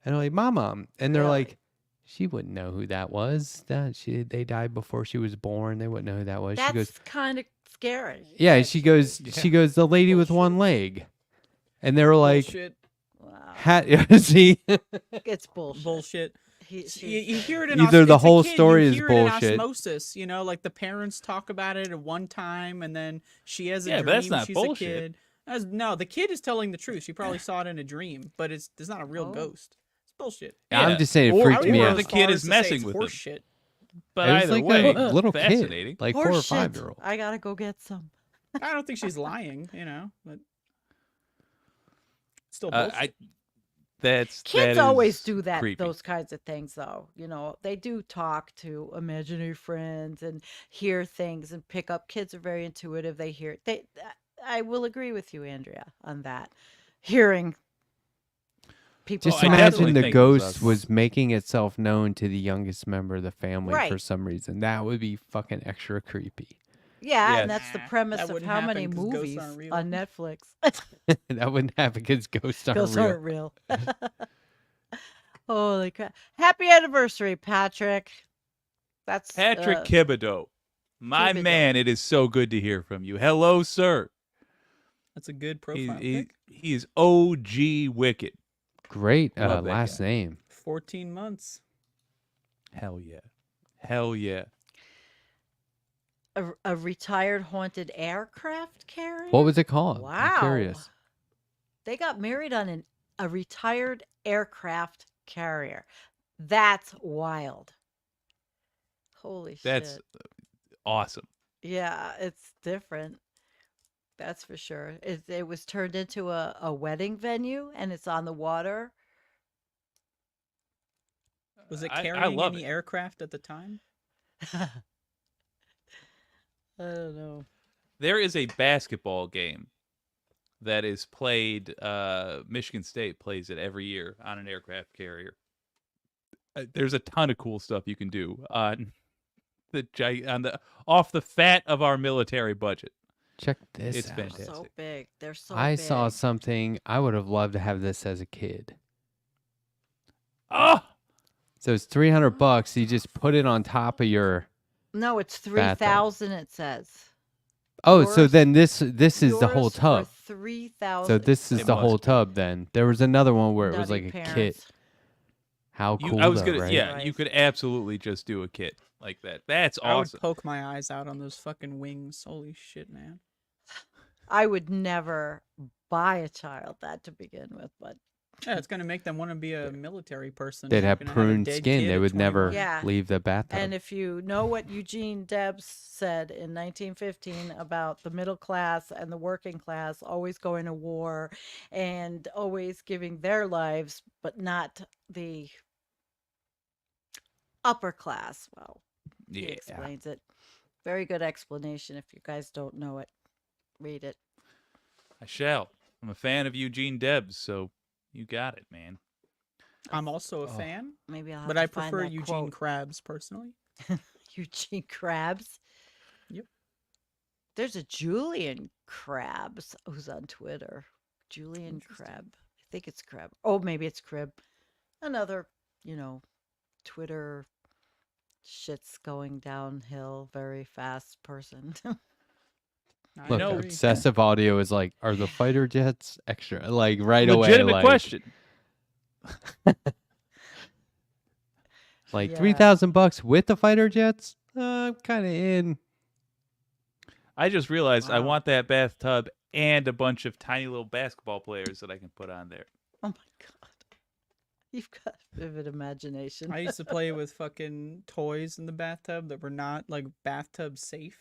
And they're like, Mom. And they're Really? like, she wouldn't know who that was. They died before she was born. They wouldn't know who that was. That's She goes, kind of scary. yeah, she goes, the lady with Bullshit. one leg. And they were like, Bullshit. Wow. see, It's bullshit. Bullshit. He- You hear it in Either the it's a whole kid, story you is hear it in bullshit. osmosis, like the parents talk about it at one time, and then she has a Yeah, dream. but that's not she's bullshit. a kid. No, the kid is telling the truth. She probably saw it in a dream, but it's not a real Oh. ghost. It's bullshit. I'm just saying it Or- freaked me or out. the kid is messing with him. Shit. But It was either like way, a little fascinating. kid, like Horse 4 or shit. 5-year-old. I gotta go get some. I don't think she's lying, but still Uh, bullshit. Kids that always is do that. creepy. Those kinds of things, though. They do talk to imaginary friends and hear things and pick up. Kids are very intuitive. They hear. I will agree with you, Andrea, on that. Hearing people. Just I talk. definitely imagine the think it was ghost us. was making itself known to the youngest member of the family for Right. some reason. That would be fucking extra creepy. Yeah, Yeah. and that's the Nah, premise that of wouldn't how happen many 'cause ghosts movies aren't real. on Netflix. That wouldn't happen because ghosts aren't Ghosts real. aren't real. Holy crap! Happy anniversary, Patrick. That's Patrick Thibodeau. My Thibodeau. man, it is so good to hear from you. Hello, sir. That's a good He, profile he, pic. he is OG Wicked. Great Love that last guy. name. 14 months. Hell yeah. Hell yeah. a retired haunted aircraft carrier. What was it called? Wow. I'm curious. They got married on a retired aircraft carrier. That's wild. Holy That's shit. awesome. Yeah, it's different. That's for sure. It was turned into a wedding venue and it's on the water. Was it I carrying love any it. aircraft at the time? I don't know. There is a basketball game that is played. Michigan State plays it every year on an aircraft carrier. There's a ton of cool stuff you can do on off the fat of our military budget. Check this It's out. They're fantastic. so big. They're so I big. saw something. I would have loved to have this as a kid. Oh, So it's $300. You just put it on top of your. No, it's Bathtub. 3,000 it says. Oh, so Yours- then this is the whole Yours for tub. 3,000. So this is It the whole must be. tub. Then there was another one where it was Nutty like a kit. parents. How cool! I was though, gonna. right? Yeah, Right. you could absolutely just do a kit like that. That's I would awesome. poke my eyes out on those fucking wings. Holy shit, man. I would never buy a child that to begin with, but Yeah, it's gonna make them want to be a military person. They'd have Fucking had a pruned dead skin. kid They at would never 21. Yeah. leave the bathtub. and if you know what Eugene Debs said in 1915 about the middle class and the working class always going to war and always giving their lives, but not the upper class. Well, he Yeah. explains it. Very good explanation. If you guys don't know it, read it. I shall. I'm a fan of Eugene Debs, so you got it, man. I'm also a fan, Maybe I'll have but to I find prefer that Eugene quote. Krabs personally. Eugene Krabs. Yep. There's a Julian Krabs who's on Twitter. Julian Interesting. Crab. I think it's Crab. Oh, maybe it's Crib. Another, Twitter shit's going downhill very fast person. I Look, agree. obsessive audio is like, are the fighter jets extra? Like right Legitimate away, like, question. like Yeah. $3,000 with the fighter jets. I'm kind of in. I just realized I Wow. want that bathtub and a bunch of tiny little basketball players that I can put on there. Oh my god. You've got vivid imagination. I used to play with fucking toys in the bathtub that were not like bathtub safe.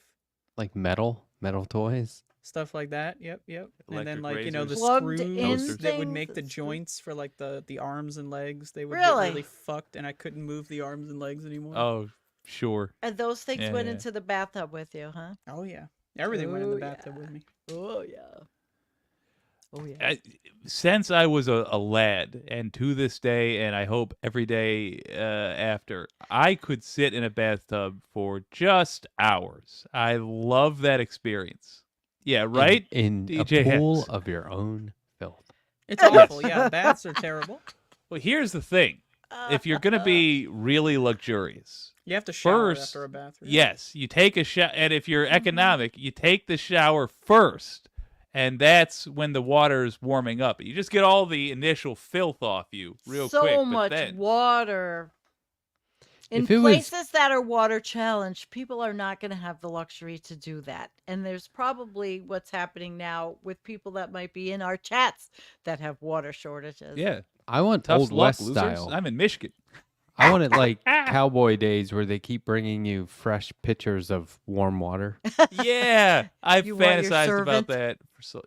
Like metal toys. Stuff like that. Yep. And then Electric the razors. Plugged screws in that would things make the and screw- joints for like the arms and legs. They would Really? get really fucked, and I couldn't move the arms and legs anymore. Oh, sure. And those things Yeah, went yeah. into the bathtub with you, huh? Oh yeah, everything went in the Oh, bathtub yeah. with me. Oh yeah. Oh yeah. Since I was a lad, and to this day, and I hope every day after, I could sit in a bathtub for just hours. I love that experience. Yeah, right? In a DJ pool Hex. of your own filth. It's awful. Yeah, baths are terrible. Well, here's the thing. If you're going to be really luxurious, You have to shower First, after a bath. Right? yes, you take a shower. And if you're economic, you take the shower first. And that's when the water is warming up. You just get all the initial filth off you real so quick. But much then, water. In If it was- places that are water challenged, people are not going to have the luxury to do that. And there's probably what's happening now with people that might be in our chats that have water shortages. yeah, I want tough old luck, West losers. style. I'm in Michigan. I want it like cowboy days where they keep bringing you fresh pitchers of warm water. Yeah, I've You want your fantasized servant? about that.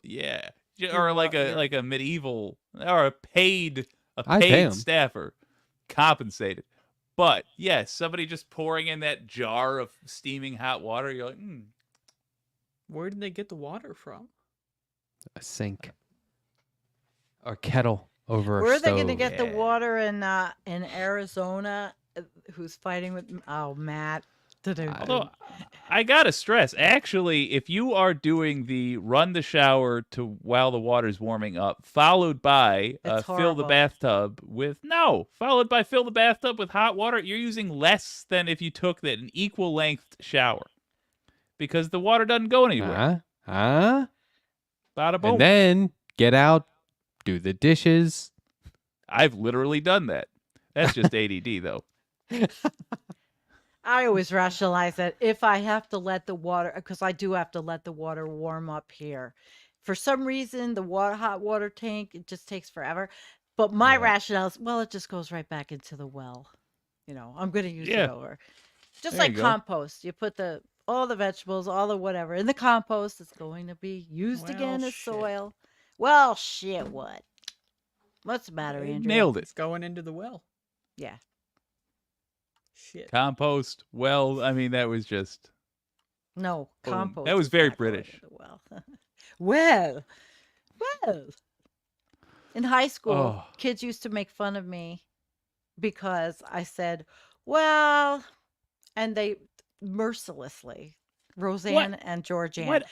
Yeah, You or want your- like a medieval or a paid I'd pay 'em. staffer, compensated. But yes, somebody just pouring in that jar of steaming hot water. You're like, Where did they get the water from? A sink. Or kettle over Where a are they going to stove. get the Yeah. water in Arizona? Who's fighting with? Oh, Matt. Although I gotta stress, actually, if you are doing the run the shower to while the water's warming up, followed by It's fill the horrible. bathtub with followed by fill the bathtub with hot water, you're using less than if you took an equal length shower, because the water doesn't go anywhere. Huh? Bada boom. And then get out, do the dishes. I've literally done that. That's just ADD though. I always rationalize that if I have to let the water, because I do have to let the water warm up here. For some reason, the hot water tank, it just takes forever. But my Yeah. rationale is, well, it just goes right back into the well. I'm going to use Yeah. it over. Just There like you go. compost. You put all the vegetables, all the whatever in the compost. It's going to be used again Well, as shit. soil. Well, shit, what? What's the matter, Andrew? Nailed it. It's going into the well. Yeah. Shit. Compost. Well, I mean, that was just No, Boom. compost. That was is very not going British. into the well. Well. In high school, Oh. kids used to make fun of me because I said, well, and they mercilessly, Roseanne and Georgianne. what?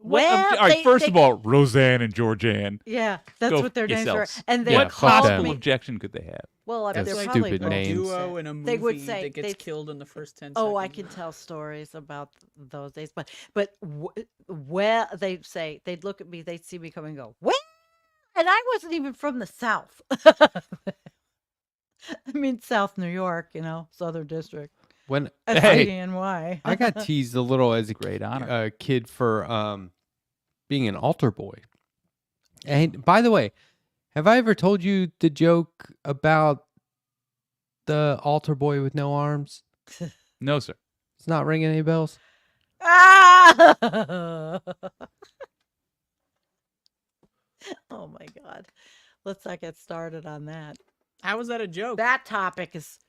Well, all right, they- first they- of all, Roseanne and Georgianne. Yeah, that's Go what their names yourselves. were. And they Yeah, What fuck called them. possible me. objection could they have? Well, That's they're stupid probably a names. duo in a movie They would say- that gets they- killed in the first 10 Oh, I seconds. can tell stories about those days, but well, they'd look at me, they'd see me come and go, well, and I wasn't even from the South. I mean, South New York, Southern District. When SINY. I got teased a little as a Great honor. kid for being an altar boy. And by the way, have I ever told you the joke about the altar boy with no arms? No, sir. It's not ringing any bells. Ah! Oh my God. Let's not get started on that. How is that a joke? That topic is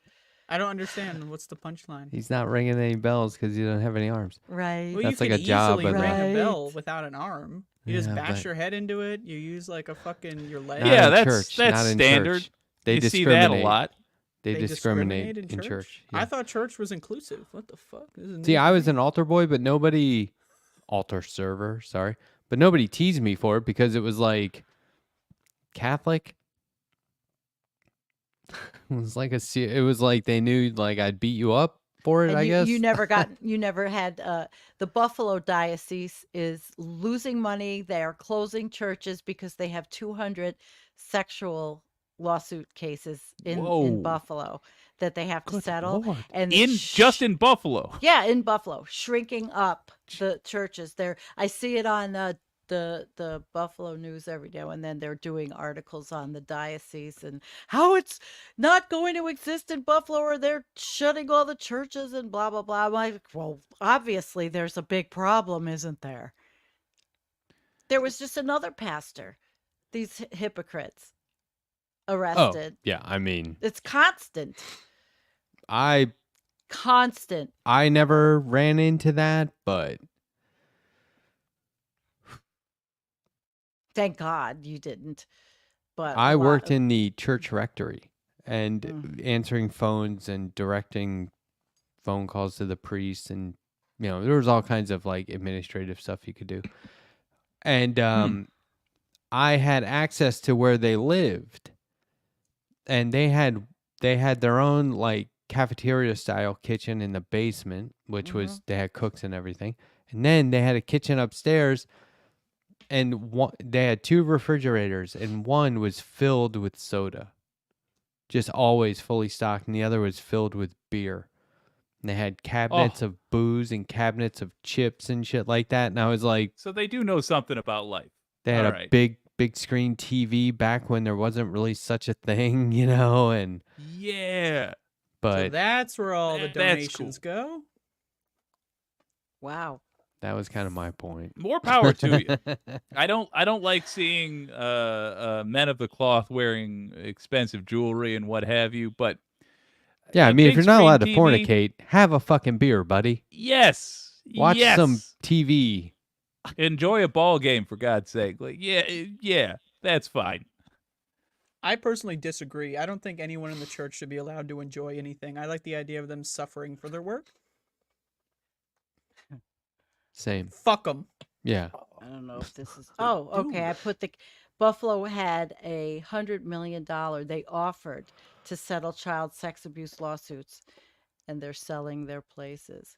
I don't understand. What's the punchline? He's not ringing any bells because he doesn't have any arms. right. Well, That's you like could a job, easily but ring like- a bell without an arm. You just Yeah, bash but- your head into it. You use like a fucking your leg. Not Yeah, in that's- church, that's not in standard. church. They You see discriminate. that a lot. They discriminate in in church. I yeah. thought church was inclusive. What the fuck? This is a See, new I was thing. an altar boy, but nobody altar server, sorry. But nobody teased me for it because it was like Catholic. It was like it was like they knew like I'd beat you up for it, And I guess. you never had the Buffalo diocese is losing money. They are closing churches because they have 200 sexual lawsuit cases in Whoa. Buffalo that they have to Good settle. Lord. And Just in Buffalo. yeah, in Buffalo, shrinking up the churches there. I see it on the Buffalo News every now and then they're doing articles on the diocese and how it's not going to exist in Buffalo or they're shutting all the churches and blah blah blah. I'm like, well, obviously there's a big problem, isn't there? There was just another pastor, these hypocrites Oh, arrested. yeah. I mean, It's constant. I Constant. never ran into that, but Thank God you didn't. But I a lot worked of in the church rectory and Mm. answering phones and directing phone calls to the priests, and there was all kinds of like administrative stuff you could do. And I had access to where they lived, and they had their own like cafeteria style kitchen in the basement, which was they had cooks and everything, and then they had a kitchen upstairs, and they had 2 refrigerators, and one was filled with soda, just always fully stocked, and the other was filled with beer. And they had cabinets of booze and cabinets of chips and shit like that. And I was like, So they do know something about life. they had All a right. big screen TV back when there wasn't really such a thing, and Yeah. So but that's where all the That's donations cool. go. wow. that was kind of my point. More power to you. I don't like seeing men of the cloth wearing expensive jewelry and what have you, but Yeah, I a mean, if big you're not screen allowed to TV, fornicate, have a fucking beer, buddy. yes, Watch yes. some TV. Enjoy a ball game, for God's sake. Like, yeah, that's fine. I personally disagree. I don't think anyone in the church should be allowed to enjoy anything. I like the idea of them suffering for their work. Same. Fuck them. Yeah. I don't know if this is. Oh, okay. I put the Buffalo had $100 million they offered to settle child sex abuse lawsuits, and they're selling their places.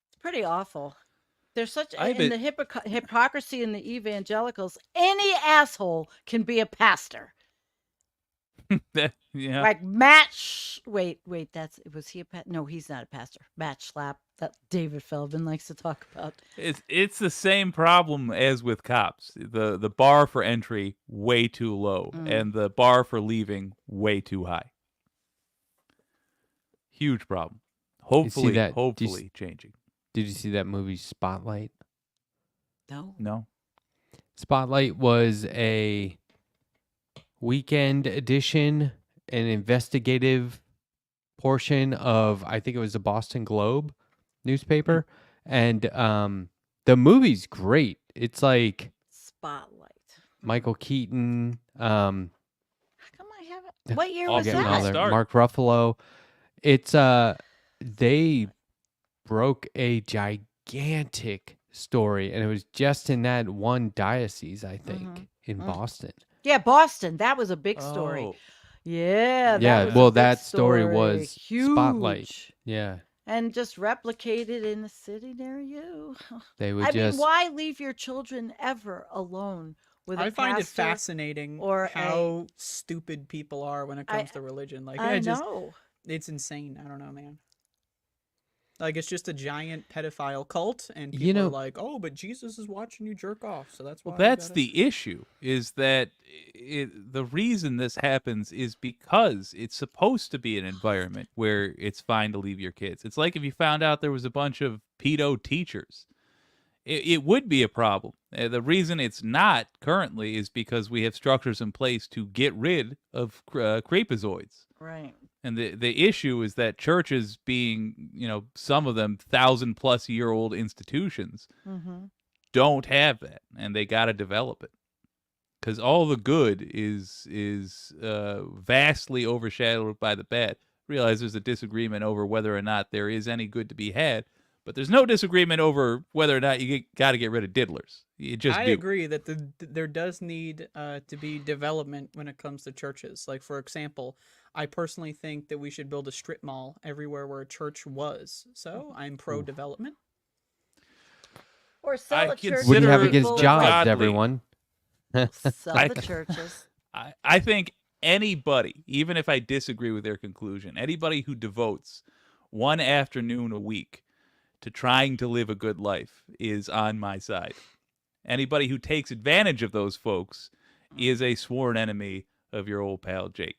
It's pretty awful. There's such I in bet- the hypocrisy in the evangelicals. Any asshole can be a pastor. Yeah. Like Matt. Wait. Was he a No, he's not a pastor. Matt Schlapp, that David Feldman likes to talk about. It's the same problem as with cops. The bar for entry way too low, and the bar for leaving way too high. Huge problem. Hopefully, that- hopefully changing. Did you see that movie Spotlight? No. No. Spotlight was a weekend edition, an investigative portion of, I think it was the Boston Globe newspaper, and the movie's great. It's like Spotlight. Michael Keaton, How come I haven't? What year All was getting getting all all that? there, start. Mark Ruffalo. It's they broke a gigantic story, and it was just in that one diocese, I think, in Boston. Yeah, Boston. That was a big story. Oh. Yeah. Yeah, That was well, a big that story was huge. Spotlight. Yeah, And just replicated in the city near you. they would I just. mean, why leave your children ever alone with a I find it pastor? fascinating or how stupid people are when it comes to religion. Like, I just know. it's insane. I don't know, man. Like, it's just a giant pedophile cult, and people You know- are like, "Oh, but Jesus is watching you jerk off, so that's why." Well, you that's gotta-" the issue, is that the reason this happens is because it's supposed to be an environment where it's fine to leave your kids. It's like if you found out there was a bunch of pedo teachers. It would be a problem. The reason it's not currently is because we have structures in place to get rid of creepazoids. Right. And the issue is that churches, being, some of them 1,000-plus-year-old institutions, don't have that, and they got to develop it. Because all the good is vastly overshadowed by the bad. Realize there's a disagreement over whether or not there is any good to be had, but there's no disagreement over whether or not you got to get rid of diddlers. You just I do. agree that there does need to be development when it comes to churches. Like, for example, I personally think that we should build a strip mall everywhere where a church was. So I'm pro-development. Or sell I the church. consider Wouldn't have Consider against the jobs, godly. everyone. Sell I- the churches. I think anybody, even if I disagree with their conclusion, anybody who devotes one afternoon a week to trying to live a good life is on my side. Anybody who takes advantage of those folks is a sworn enemy of your old pal Jake.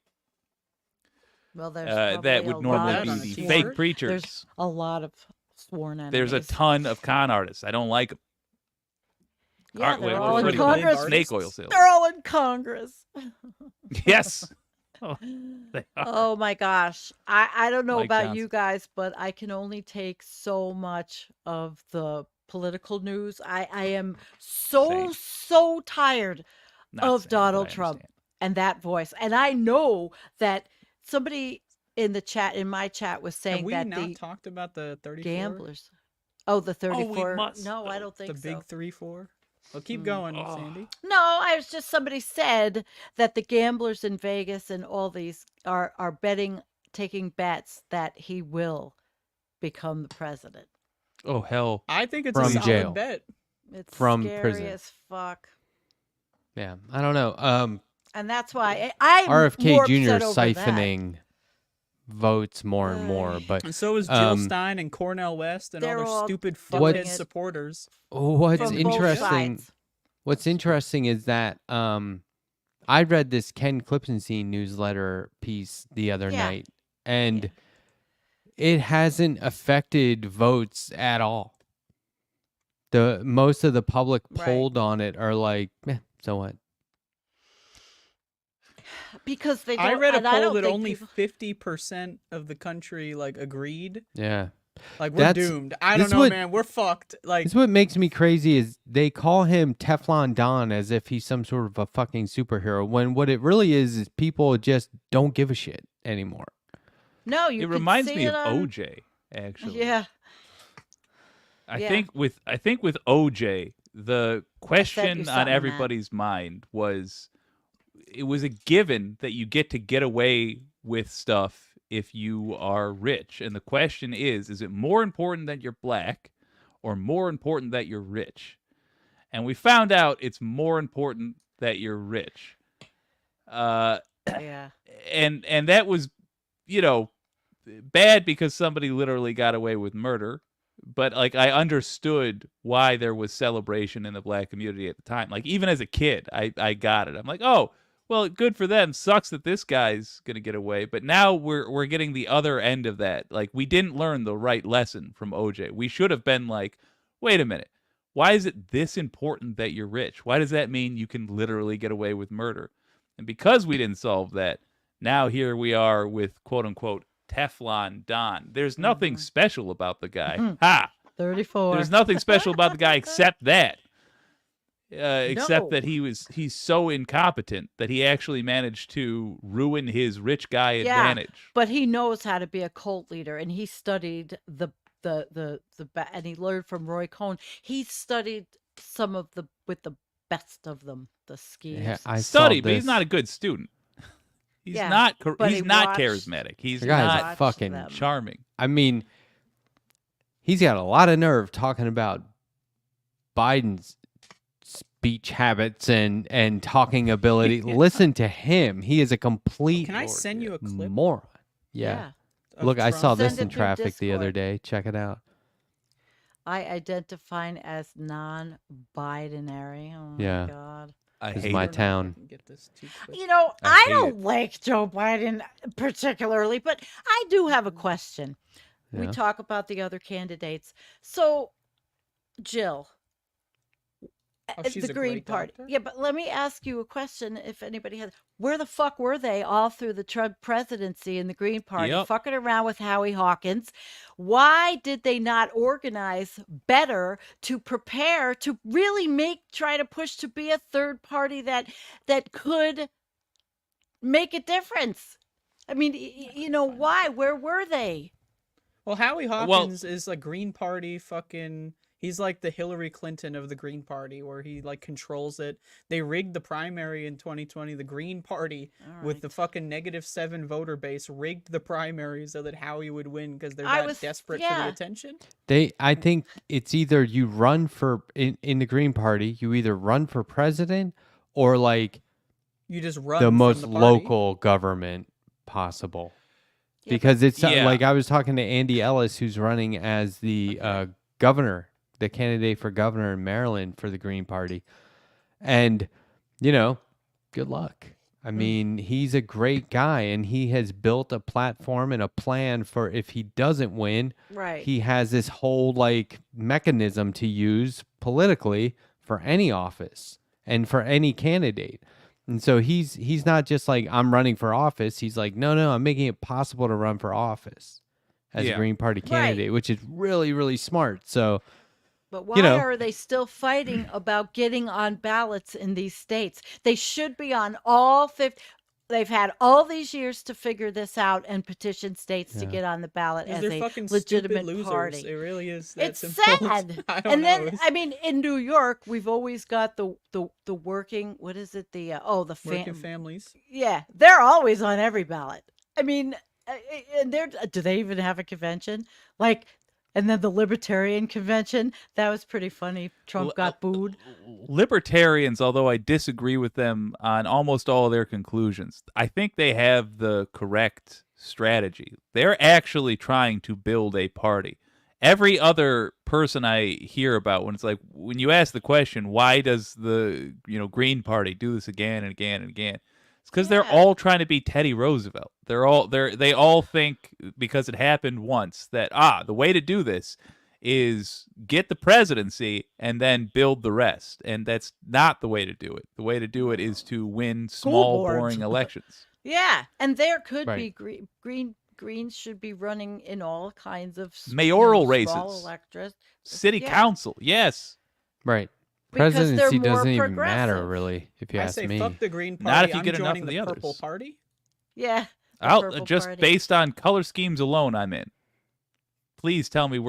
Well, there's That probably would a normally lot be on of a the t-shirt. fake There's preachers. a lot of sworn enemies. There's a ton of con artists. I don't like them. Yeah, they're Wait, all what in do you call them? Congress. Snake oil sales. They're all in Congress. Yes. Oh, they are. Oh my gosh. I don't know Mike about you Johnson. guys, but I can only take so much of the political news. I am Same. so tired Not of saying, but Donald I Trump understand. and that voice. And I know that somebody in the chat, in my chat, was Have saying we that not the talked about the 34? gamblers. Oh, the 34. must. No, I don't The think big so. 3-4? Well, keep going, Oh. Sandy. No, I was just somebody said that the gamblers in Vegas and all these are betting, taking bets that he will become the president. Oh, hell. I think it's From a solid jail. bet. It's From scary prison. as fuck. Yeah, I don't know. And that's why I'm RFK more Jr. upset over that. siphoning votes more and more, but And so is Jill Stein and Cornell West and all they're their all stupid doing fuckhead it supporters. what's from both interesting sides. what's interesting is that I read this Ken Klippenstein newsletter piece the other Yeah. night, and it hasn't affected votes at all. The most of the public Right. polled on it are like, so what? Because they don't, I read a and I poll don't that think only people- 50% of the country like agreed. Yeah. Like we're That's- doomed. I this don't know, what- man. We're fucked. Like This is what makes me crazy is they call him Teflon Don as if he's some sort of a fucking superhero, when what it really is people just don't give a shit anymore. No, you It can reminds see me it of on- OJ, actually. Yeah. I Yeah. think with OJ, the question something, on Matt. everybody's mind was, it was a given that you get to get away with stuff if you are rich. And the question is it more important that you're black or more important that you're rich? And we found out it's more important that you're rich. Yeah. And that was, bad because somebody literally got away with murder. But like, I understood why there was celebration in the black community at the time. Like, even as a kid, I got it. I'm like, oh, well, good for them. Sucks that this guy's gonna get away. But now we're getting the other end of that. Like, we didn't learn the right lesson from OJ. We should have been like, wait a minute, why is it this important that you're rich? Why does that mean you can literally get away with murder? And because we didn't solve that, now here we are with quote unquote Teflon Don. There's nothing special about the guy. Ha! 34. There's nothing special about the guy except that. Except No. that he's so incompetent that he actually managed to ruin his rich guy advantage. But he knows how to be a cult leader, and he studied and he learned from Roy Cohn. He studied some of with the best of them, the schemes. Yeah, I Study, saw but he's this. not a good student. He's Yeah, not but he's he not watched- charismatic. He's The guy's not a fucking them. charming. I mean, he's got a lot of nerve talking about Biden's speech habits and talking ability. Listen to him. He is a complete Can I send you a clip? moron. Yeah. of Look, I Trump? saw this Send in it through traffic the other Discord. day. Check it out. I identify as non-binary. Oh Yeah. my god. I It's hate my it. I can town. get this too quick. You know, I I hate don't it. like Joe Biden particularly, but I do have a question. We Yeah. talk about the other candidates. So, Jill, Oh, she's the a Green great Party. doctor? Yeah, but let me ask you a question if anybody has. Where the fuck were they all through the Trump presidency and the Green Party, Yep. fucking around with Howie Hawkins? Why did they not organize better to prepare to really try to push to be a third party that could make a difference? I mean, why? Where were they? Well, Howie Well- Hawkins is a Green Party fucking. He's like the Hillary Clinton of the Green Party, where he like controls it. They rigged the primary in 2020. The Green Party, with the fucking -7 voter base, rigged the primary so that Howie would win because they're that desperate for the attention. I think it's either you run for in the Green Party, you either run for president or like You just run the from most the party. local government possible. Yeah, Because it's Yeah. like I was talking to Andy Ellis, who's running as the governor the candidate for governor in Maryland for the Green Party. And, you know, good luck. I mean, he's a great guy, and he has built a platform and a plan for if he doesn't win, Right. he has this whole like mechanism to use politically for any office and for any candidate. And so he's not just like, I'm running for office. He's like, no, I'm making it possible to run for office as a Yeah. Green Party candidate, which is really, really smart. So, But why you know, are they still fighting about getting on ballots in these states? They should be on all 50. They've had all these years to figure this out and petition states to Yeah. get on the ballot Because as they're a fucking legitimate stupid losers. party. It really is that It's simple. sad. I don't And know. then, It's I mean, in New York, we've always got the working. What is it? The working families. Yeah, they're always on every ballot. I mean, and do they even have a convention? Like, and then the Libertarian convention, that was pretty funny. Trump got booed. Libertarians, although I disagree with them on almost all of their conclusions, I think they have the correct strategy. They're actually trying to build a party. Every other person I hear about, when it's like, when you ask the question, why does the Green Party do this again and again and again? It's because they're Yeah. all trying to be Teddy Roosevelt. They all think, because it happened once, that the way to do this is get the presidency and then build the rest. And that's not the way to do it. The way to do it is to win small, boards. boring elections. Yeah, and there could Right. be Greens should be running in all kinds of Mayoral small races. electorates. City Yeah. council, yes. right. Because they're Presidency more doesn't even matter, progressive. really, if you I ask say me. fuck the Green Party. Not if you I'm get enough joining of the the Purple others. Party. Yeah, the I'll Purple just Party. based on color schemes alone, I'm in. Please tell me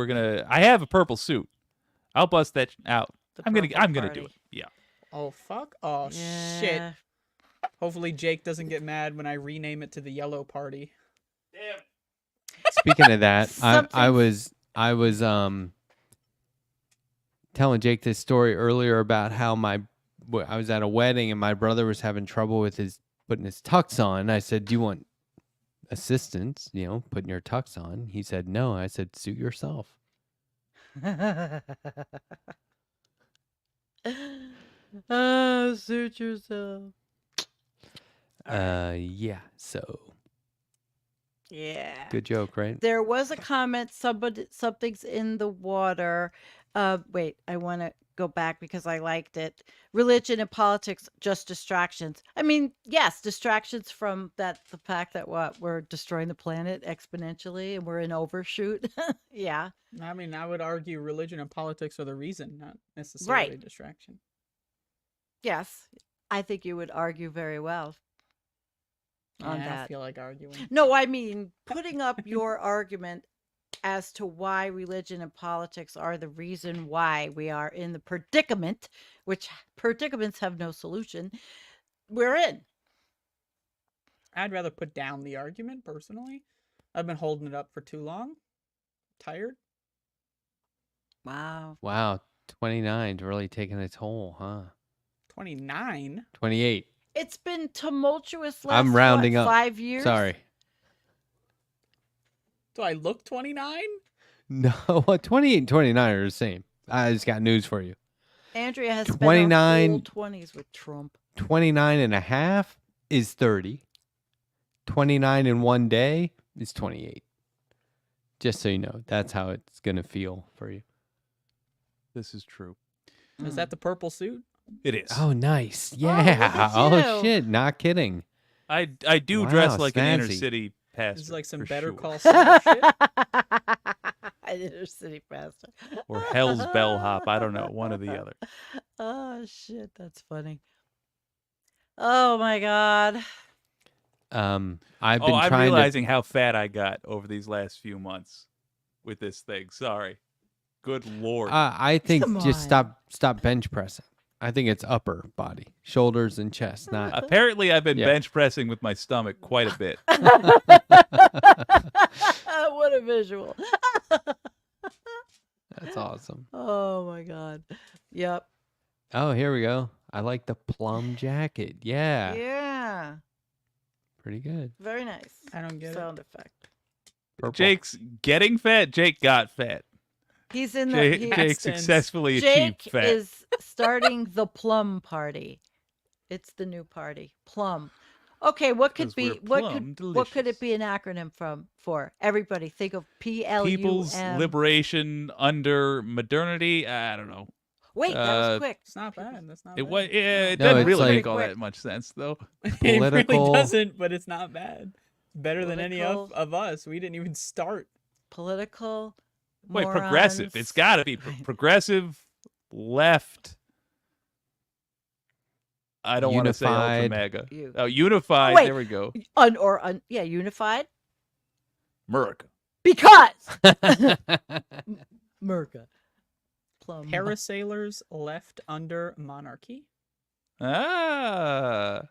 I have a purple suit. I'll bust that out. The I'm gonna Purple do Party. it. Yeah. Oh fuck! Oh shit! Yeah. Hopefully Jake doesn't get mad when I rename it to the Yellow Party. Damn. Speaking of that, I Something- was telling Jake this story earlier about how I was at a wedding and my brother was having trouble with putting his tux on. I said, "Do you want assistance? Putting your tux on?" He said, "No." I said, "Suit yourself." Oh, suit yourself. Yeah. So Yeah. good joke, right? There was a comment, something's in the water. Wait, I want to go back because I liked it. Religion and politics, just distractions. I mean, yes, distractions from the fact that we're destroying the planet exponentially and we're in overshoot. Yeah. I mean, I would argue religion and politics are the reason, not necessarily Right. distraction. Yes. I think you would argue very well on I don't that. feel like arguing. No, I mean, putting up your argument as to why religion and politics are the reason why we are in the predicament, which predicaments have no solution, we're in. I'd rather put down the argument personally. I've been holding it up for too long. Tired. Wow. Wow, 29's really taking a toll, huh? 29. 28. It's been tumultuous last, I'm rounding up. 5 years? Sorry. Do I look 29? No, 28 and 29 are the same. I just got news for you. Andrea has 29 spent her whole 20s with Trump. 29 and a half is 30. 29 in one day is 28. Just so you know, that's how it's going to feel for you. This is true. Is that the purple suit? It is. Oh, nice. look Yeah. at Oh, you. shit. Not kidding. I do Wow, dress like an inner snazzy. city pastor. It's like some for Better sure. Call Saul shit. Inner city pastor. Or Hell's Bellhop. I don't know. One or the other. Oh, shit. That's funny. Oh, my God. I've been I'm trying realizing how fat I got over these last few months with this thing. Sorry. Good Lord. I think Come just on. stop bench pressing. I think it's upper body, shoulders and chest, not Apparently, I've been Yeah. bench pressing with my stomach quite a bit. What a visual. That's awesome. Oh, my God. Yep. Oh, here we go. I like the plum jacket. Yeah. Yeah. Pretty good. Very nice. I don't get it. Sound effect. Purple. Jake's getting fat. Jake got fat. He's in the. Jake Accents. successfully achieved Jake fat. is starting the Plum Party. It's the new party, Plum. Okay, what could 'Cause be we're what plum could it delicious. be an acronym for? Everybody, think of People's PLUM. liberation under modernity. I don't know. Wait, that was quick. It's not bad. That's not It bad. was. Yeah, it No, doesn't it's really like- make all Quick. that much sense though. It really Political- doesn't, but it's not bad. It's better than any Political- of us. We didn't even start. Political. Wait, progressive. morons. It's got to be progressive left. I don't want to say ultra Unified. mega. You. Oh, unified. wait. There we go. Unified. America. Because Merca. Plum. Parasailers left under monarchy. Ah.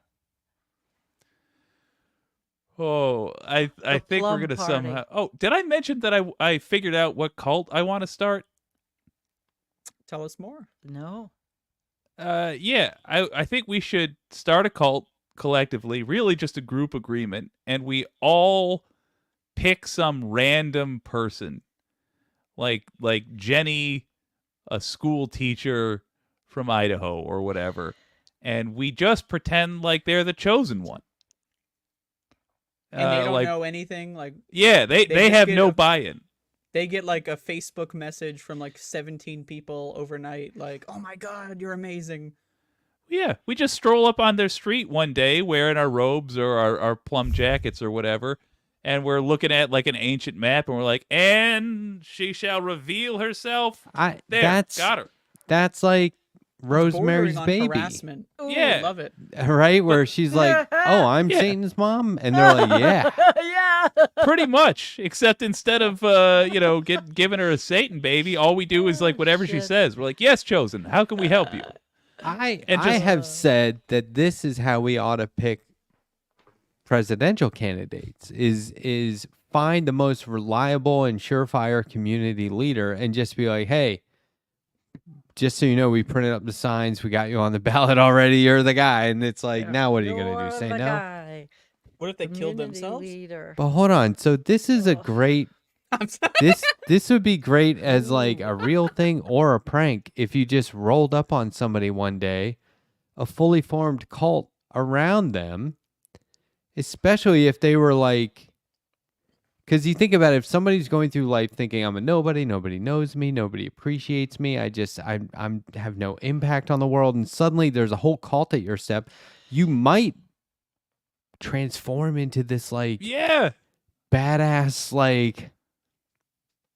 Oh, I The think we're Plum gonna Party. somehow. Oh, did I mention that I figured out what cult I want to start? Tell us more. No. Yeah, I think we should start a cult collectively, really just a group agreement, and we all pick some random person, like Jenny, a school teacher from Idaho or whatever, and we just pretend like they're the chosen one. And they don't like, know anything. Like yeah, they just have get no a- buy-in. they get like a Facebook message from like 17 people overnight. Like, oh my God, you're amazing. Yeah, we just stroll up on their street one day wearing our robes or our plum jackets or whatever, and we're looking at like an ancient map, and we're like, and she shall reveal herself. There, got her. That's like Rosemary's Bordering on Baby, harassment. Ooh, Yeah. love it. right? Where she's like, "Oh, I'm Yeah. Satan's mom," and they're like, "Yeah." Yeah. Pretty much, except instead of giving her a Satan baby, all we do is like whatever she shit. says. We're like, yes, chosen. How can we help you? I And just- have said that this is how we ought to pick presidential candidates is find the most reliable and surefire community leader and just be like, hey, just so you know, we printed up the signs, we got you on the ballot already, you're the guy. And it's like, now what are you gonna do? Say the no? guy. What if they killed Community themselves? leader. But hold on. So this is a Ugh. great I'm sorry. this would be great as like a real thing or a prank if you just rolled up on somebody one day, a fully formed cult around them, especially if they were like, because you think about it, if somebody's going through life thinking I'm a nobody knows me, nobody appreciates me, I have no impact on the world, and suddenly there's a whole cult at your step, you might transform into this like Yeah, badass, like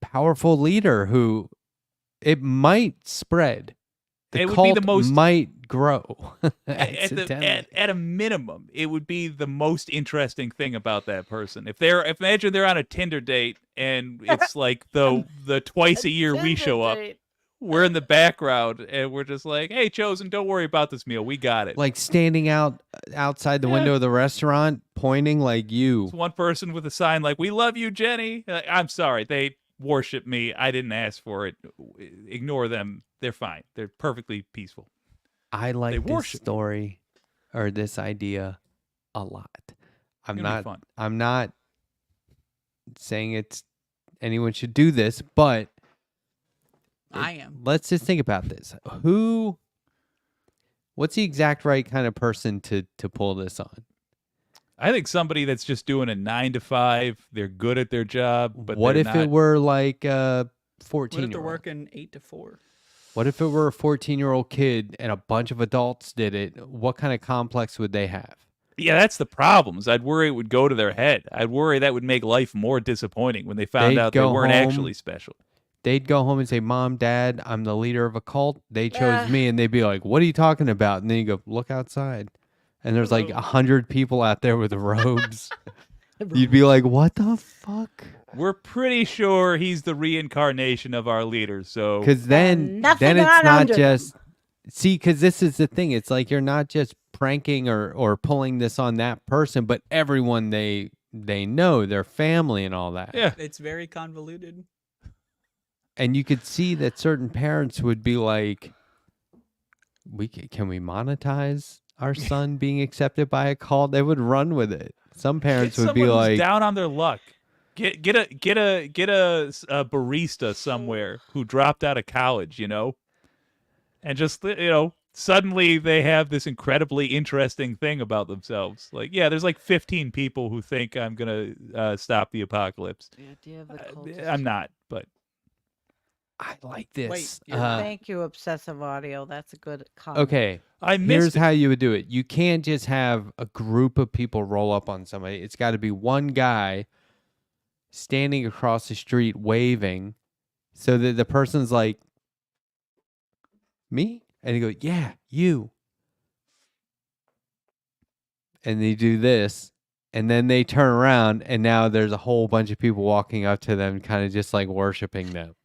powerful leader who it might spread. The It would cult be the most- might grow. at a minimum, it would be the most interesting thing about that person. Imagine they're on a Tinder date and it's like the twice a year we show up. We're in the background and we're just like, hey, chosen, don't worry about this meal. We got it. Like standing outside the Yeah. window of the restaurant, pointing like you. It's one person with a sign like, we love you, Jenny. Like, I'm sorry. They worship me. I didn't ask for it. Ignore them. They're fine. They're perfectly peaceful. I like this worship me. story or this idea a lot. It's gonna be fun. I'm not saying anyone should do this, but I am. let's just think about this. What's the exact right kind of person to pull this on? I think somebody that's just doing a 9 to 5, they're good at their job, but What they're if not, it were like a What if 14-year-old? they're working 8 to 4? What if it were a 14-year-old kid and a bunch of adults did it? What kind of complex would they have? Yeah, that's the problems. I'd worry it would go to their head. I'd worry that would make life more disappointing when they found They'd out they go weren't home. actually special. They'd go home and say, "Mom, Dad, I'm the leader of a cult. They chose Yeah. me." And they'd be like, "What are you talking about?" And then you go, "Look outside." And there's like 100 people out there with robes. You'd be like, "What the fuck?" We're pretty sure he's the reincarnation of our leader, so Because then nothing it's on not under them. just because this is the thing. It's like you're not just pranking or pulling this on that person, but everyone they know, their family and all that. yeah. It's very convoluted. And you could see that certain parents would be like, can we monetize our son being accepted by a cult? They would run with it. Some parents Get would be someone who's like, down on their luck. Get a barista somewhere who dropped out of college, and just suddenly they have this incredibly interesting thing about themselves. Like, yeah, there's like 15 people who think I'm gonna stop the apocalypse. The idea of the cult I'm not, but I like this. you're not. Thank you, Obsessive Audio. That's a good comment. Okay. I Here's missed it. how you would do it. You can't just have a group of people roll up on somebody. It's got to be one guy standing across the street waving so that the person's like, me? And you go, yeah, you. And they do this. And then they turn around and now there's a whole bunch of people walking up to them, kind of just like worshiping them.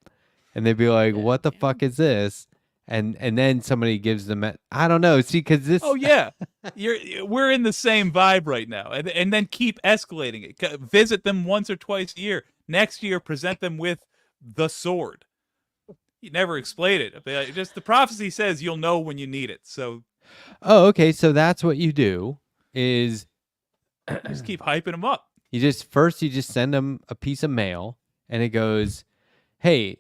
And they'd be like, what the fuck is this? And then somebody gives them, I don't know. See, because this. Oh yeah, we're in the same vibe right now, and then keep escalating it. Visit them once or twice a year. Next year, present them with the sword. You never explain it. Just the prophecy says you'll know when you need it. So, Oh, okay. So that's what you do is just keep hyping them up. you just send them a piece of mail and it goes, hey,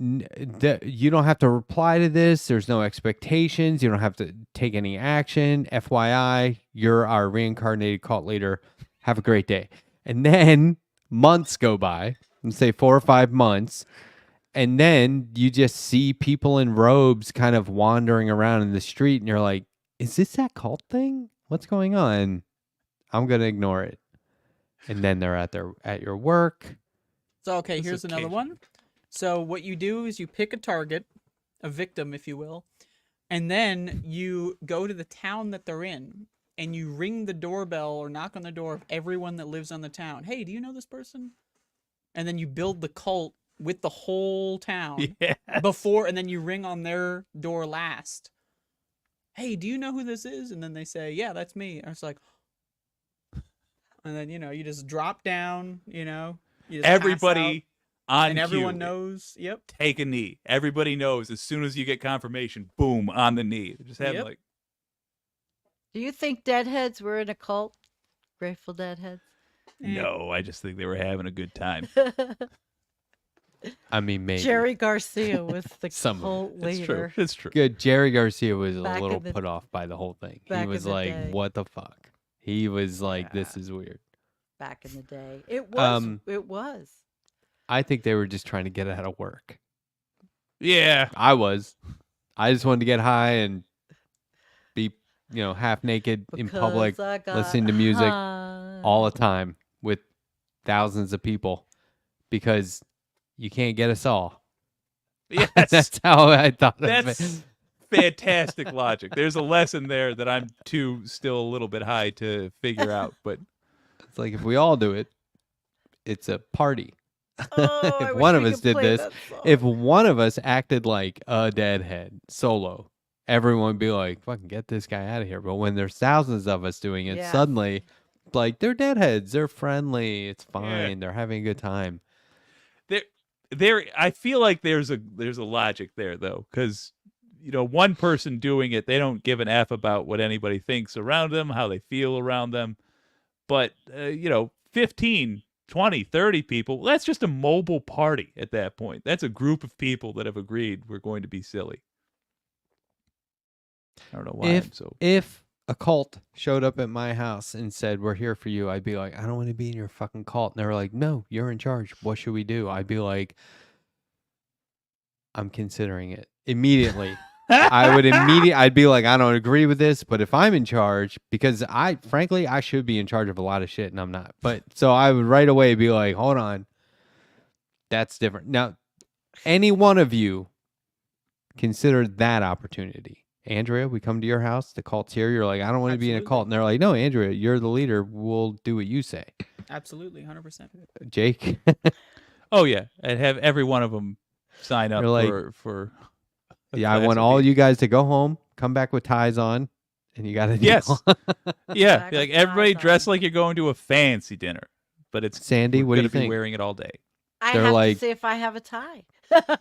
you don't have to reply to this. There's no expectations. You don't have to take any action. FYI, you're our reincarnated cult leader. Have a great day. And then months go by, let's say 4 or 5 months. And then you just see people in robes kind of wandering around in the street. And you're like, is this that cult thing? What's going on? I'm going to ignore it. And then they're at your work. So, okay, This here's another occasion. one. So what you do is you pick a target, a victim, if you will, and then you go to the town that they're in, and you ring the doorbell or knock on the door of everyone that lives on the town. Hey, do you know this person? And then you build the cult with the whole town Yeah. before, and then you ring on their door last. Hey, do you know who this is? And then they say, yeah, that's me. And it's like, and then, you just drop down, you just pass out. Everybody on And everyone cue, knows. Yep. take a knee. Everybody knows as soon as you get confirmation, boom, on the knee. Just have Yep. like, Do you think Deadheads were in a cult? Grateful Deadheads? no, I just think they were having a good time. I mean, maybe. Jerry Garcia was the Some of cult It's true. leader. It's true. Good. Jerry Garcia was Back a in little the- put off by the whole thing. He back in was the like, day. what the fuck? He was like, this Yeah. is weird. Back in the day. It was. It was. I think they were just trying to get out of work. Yeah. I was. I just wanted to get high and be, half naked in public, Because I got listening to music high. all the time with thousands of people because you can't get us all. Yes. That's how I thought of it. That's fantastic logic. There's a lesson there that I'm still a little bit high to figure out, but It's like if we all do it, it's a party. Oh, I If wish one of we us could did play this, that song. if one of us acted like a deadhead solo, everyone would be like, fucking get this guy out of here. But when there's thousands of us doing it, Yeah. suddenly, like, they're deadheads. They're friendly. It's fine. They're having a good time. there I feel like there's a logic there though, because one person doing it, they don't give an F about what anybody thinks around them, how they feel around them. But 15, 20, 30 people, that's just a mobile party at that point. That's a group of people that have agreed we're going to be silly. I don't know why I'm so If a cult showed up at my house and said, we're here for you, I'd be like, I don't want to be in your fucking cult. And they were like, no, you're in charge. What should we do? I'd be like, I'm considering it immediately. I'd be like, I don't agree with this, but if I'm in charge, because frankly, I should be in charge of a lot of shit and I'm not. But so I would right away be like, hold on. That's different. Now, any one of you consider that opportunity. Andrea, we come to your house, the cult's here. You're like, I don't want to be in a cult. And they're like, no, Andrea, you're the leader. We'll do what you say. Absolutely, 100%. Jake, Oh yeah, I'd have every one of them sign up You're like, for a yeah, I class want of all people. you guys to go home, come back with ties on, and you got to Yes. Yeah, Back be like with everybody ties dress on. like you're going to a fancy dinner, but it's Sandy, we're what do gonna you be think? wearing it all day. I They're have like- to see if I have a tie.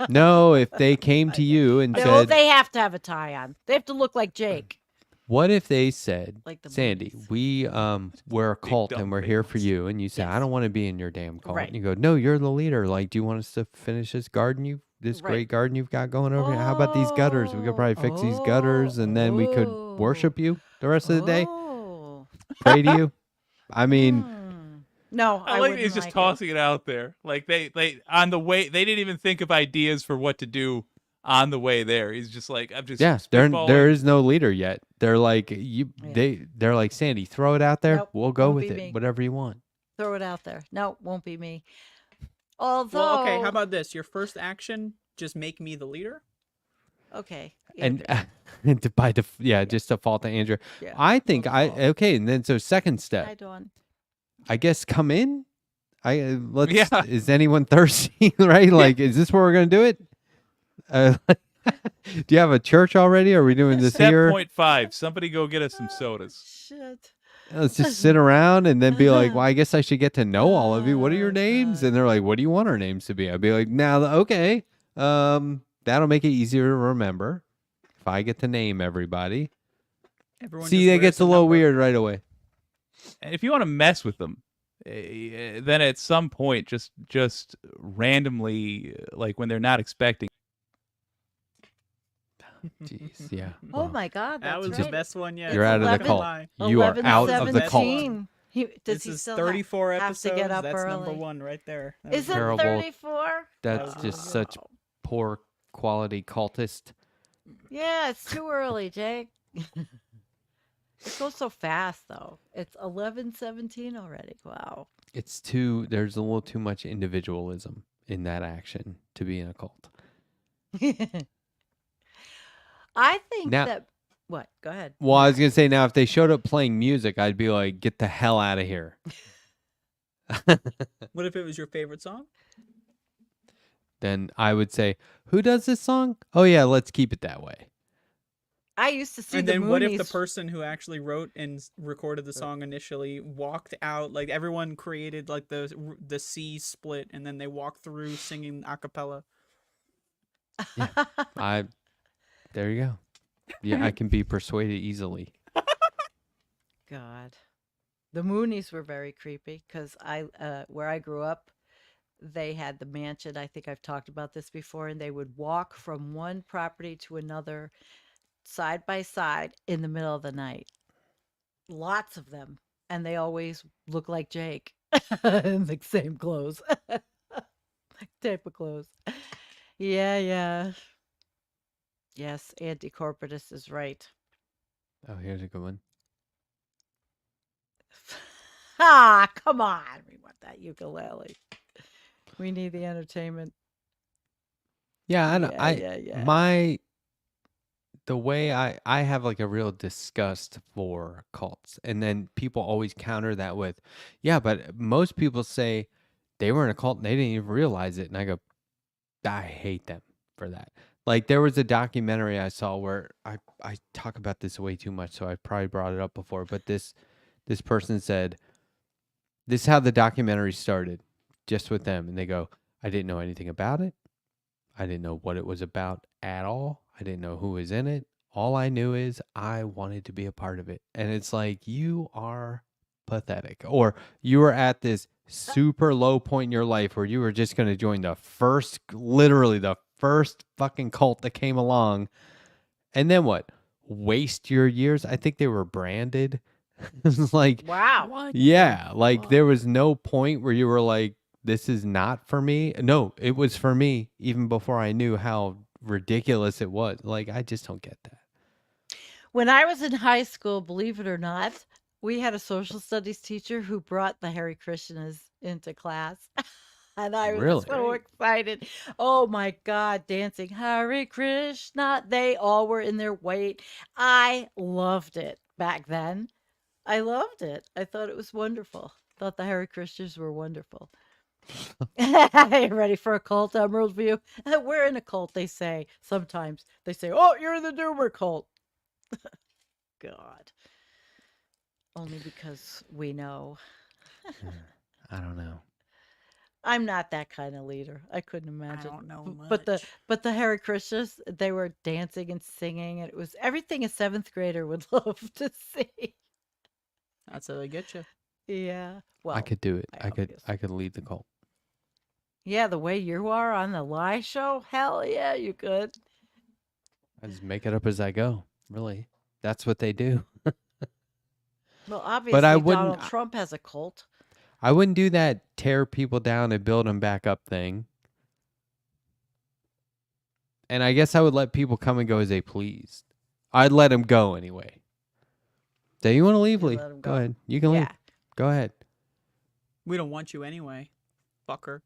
No, if they came to you and No, said, they have to have a tie on. They have to look like Jake. What if they said, Like the Sandy, movies. we're a Big cult dumb and we're here for faces. you, and you say, I Yes. don't want to be in your damn cult. Right. And you go, no, you're the leader. Like, do you want us to finish this Right. great garden you've got going over here? How about these gutters? We could probably fix these gutters, and then we could worship you the rest of the day, Oh. pray to you. I mean, No, I I like wouldn't he's just like it. tossing it out there. Like they on the way they didn't even think of ideas for what to do on the way there. He's just like, I'm just yeah, there spitballing. is no leader yet. They're like Yeah. they're like, Sandy, throw it out there. Nope, We'll go won't with be it, me. whatever you want. Throw it out there. No, won't be me. Although, Well, okay. How about this? Your first action, just make me the leader. okay, And Andrew. just default to Andrew. Yeah, I think default. okay, and then so second Hi, step, Dawn. I guess come in. Let's. Yeah. Is anyone thirsty? Right? Like, is this where we're gonna do it? Do you have a church already? Are we doing this Step here? 0.5. Somebody go get us some sodas. Shit. Let's just sit around and then be like, well, I guess I should get to know all of you. What are your Oh, names? God. And they're like, what do you want our names to be? I'd be like, now, okay, that'll make it easier to remember if I get to name everybody. Everyone See, just that wears gets a little number. weird right away. And if you want to mess with them, then at some point, just randomly, like when they're not expecting. Jeez, yeah. Oh well, my God, That that's was right. the best one yet. You're out of the 11 cult. Lie. You are out of the cult. 17. Does This he is still 34 have episodes. to get up That's number early? one right there. That Is was it Terrible. 34? That's Oh, just wow. such poor quality cultist. Yeah, it's too early, Jake. It goes so fast, though. It's 11:17 already. Wow. There's a little too much individualism in that action to be in a cult. I think Now- that. What? Go ahead. Well, I was going to say now, if they showed up playing music, I'd be like, get the hell out of here. What if it was your favorite song? Then I would say, who does this song? Oh, yeah, let's keep it that way. I used to see And the then what if the Moonies. person who actually wrote and recorded the song initially walked out, like everyone created like the C split, and then they walked through singing a cappella? There you go. Yeah, I can be persuaded easily. God, the Moonies were very creepy because where I grew up, they had the mansion. I think I've talked about this before, and they would walk from one property to another, side by side, in the middle of the night. Lots of them, and they always look like Jake in the same clothes, type of clothes. Yeah. Yes, anti-corporatist is right. Oh, here's a good one. Ah, come on. We want that ukulele. We need the entertainment. Yeah, I know. Yeah. The way I have like a real disgust for cults, and then people always counter that with, yeah, but most people say they were in a cult and they didn't even realize it, and I go, I hate them for that. Like there was a documentary I saw where I talk about this way too much, so I probably brought it up before, but this person said, this is how the documentary started, just with them, and they go, I didn't know anything about it. I didn't know what it was about at all. I didn't know who was in it. All I knew is I wanted to be a part of it. And it's like, you are pathetic. Or you were at this super low point in your life where you were just going to join literally the first fucking cult that came along. And then what? Waste your years? I think they were branded. It's like, Wow. yeah, like there was no point where you were like, this is not for me. No, it was for me even before I knew how ridiculous it was. Like, I just don't get that. When I was in high school, believe it or not, we had a social studies teacher who brought the Hare Krishnas into class. And I was Really? so excited. Oh my God, dancing Hare Krishna. They all were in their weight. I loved it back then. I loved it. I thought it was wonderful. Thought the Hare Krishnas were wonderful. You ready for a cult, Emerald View? We're in a cult, they say. Sometimes they say, oh, you're in the Doomer cult. God. Only because we know. I don't know. I'm not that kind of leader. I couldn't I imagine. don't know But much. the Hare Krishnas, they were dancing and singing, and it was everything a seventh grader would love to see. That's how they get you. Yeah. I Well, could do it. I obvious. I could lead the cult. Yeah, the way you are on the Lie Show, hell yeah, you could. I just make it up as I go. Really, that's what they do. Well, But obviously I wouldn't. Donald Trump has a cult. I wouldn't do that tear people down and build them back up thing. And I guess I would let people come and go as they pleased. I'd let them go anyway. Say you want to leave, You leave. let 'em Go go. ahead. You can leave. Yeah. Go ahead. We don't want you anyway, fucker.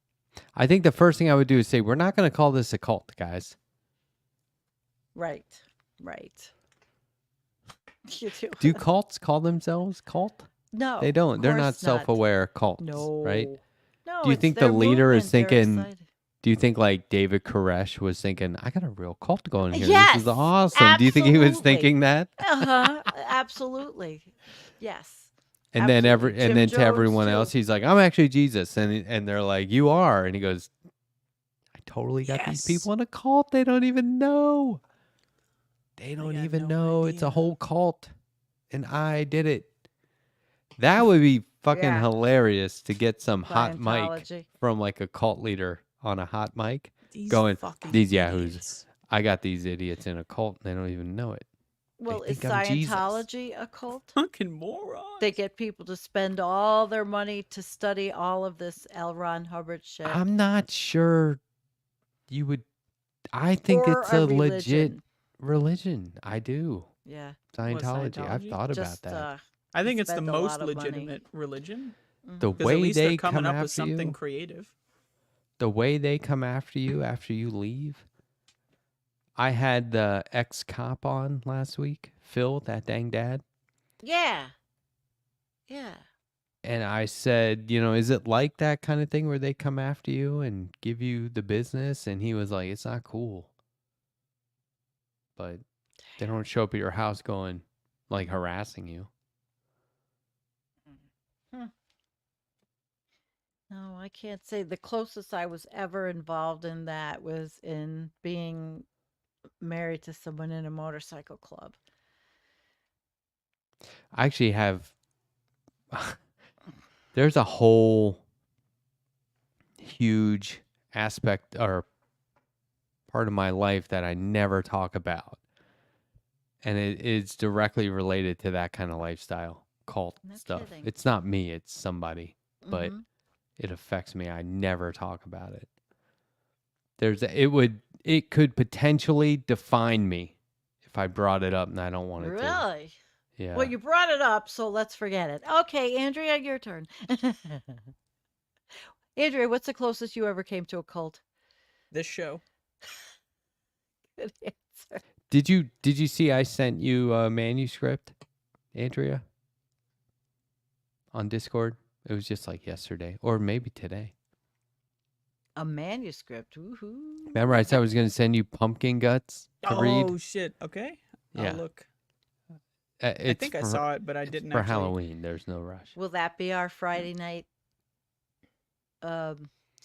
I think the first thing I would do is say, we're not going to call this a cult, guys. Right. Right. You do. Do cults call themselves cult? No. They don't. of They're not course self-aware cults, No. right? No. Do you it's think the their leader is movement, they're thinking, excited. do you think like David Koresh was thinking, I got a real cult going here. This Yes, is awesome. Do you think he was absolutely. thinking that? Absolutely. Yes. And then Absolutely. Jim to Jones, everyone too. else, he's like, I'm actually Jesus. And they're like, you are. And he goes, I totally got these people in a cult. They don't even know. They don't got even no know it's a idea. whole cult. And I did it. That would be fucking Yeah. hilarious to get some hot mic Scientology. from like a cult leader on a hot mic. These Going, fucking these yahoos. idiots. I got these idiots in a cult and they don't even know it. Well, is think I'm Jesus. Scientology a cult? Fucking morons. They get people to spend all their money to study all of this L. Ron Hubbard shit. I'm not sure you would. I think Or it's a legit religion. religion. I do. Yeah. Scientology. I've Scientology? thought about Just that. I think it's the spend a most lot of money. legitimate religion. The Because at way least they they're coming come up with after something you, creative. the way they come after you leave. I had the ex-cop on last week, Phil, that dang dad. Yeah. Yeah. And I said, you know, is it like that kind of thing where they come after you and give you the business? And he was like, it's not cool. But they don't show up at your house going, like, harassing you. No, I can't say. The closest I was ever involved in that was in being married to someone in a motorcycle club. I actually have, there's a whole huge aspect or part of my life that I never talk about. And it's directly related to that kind of lifestyle, cult No stuff. kidding. It's not me, it's somebody, but Mhm. it affects me. I never talk about it. It could potentially define me if I brought it up, and I don't want it to. Really? Yeah. Well, you brought it up, so let's forget it. Okay, Andrea, your turn. Andrea, what's the closest you ever came to a cult? This show. Good answer. Did you see I sent you a manuscript, Andrea? On Discord? It was just like yesterday or maybe today. A manuscript. Woohoo. Remember I said I was going to send you pumpkin guts to read? Oh shit. Okay. Yeah. I'll look. It's I think I for- saw it, but I it's didn't for actually. Halloween. There's no rush. Will that be our Friday night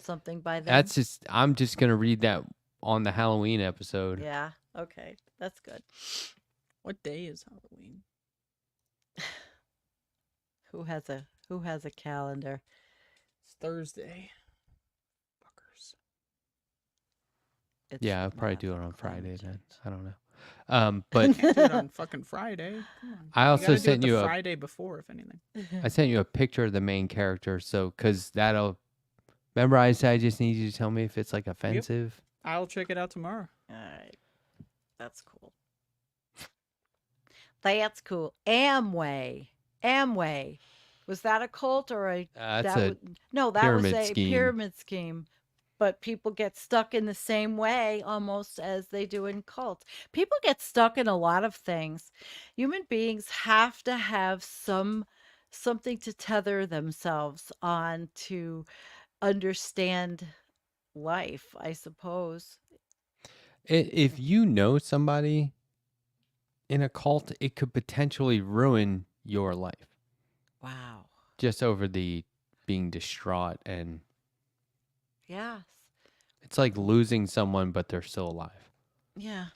something by then? I'm just going to read that on the Halloween episode. Yeah. Okay. That's good. What day is Halloween? Who has a calendar? It's Thursday. Fuckers. It's Yeah, I'll probably not do it on climate Friday then. change. I don't know. But Can't do it on fucking Friday. Come on. I also gotta do it sent the you a Friday before, if anything. I sent you a picture of the main character, so because that'll. Remember, I said I just need you to tell me if it's like offensive. I'll check it out tomorrow. All right. That's cool. That's cool. Amway. Was that a cult or a That's that a was, no, that pyramid was a scheme. pyramid scheme. But people get stuck in the same way almost as they do in cults. People get stuck in a lot of things. Human beings have to have something to tether themselves on to understand life, I suppose. If you know somebody in a cult, it could potentially ruin your life Wow. just over the being distraught and Yes. It's like losing someone, but they're still alive. Yeah.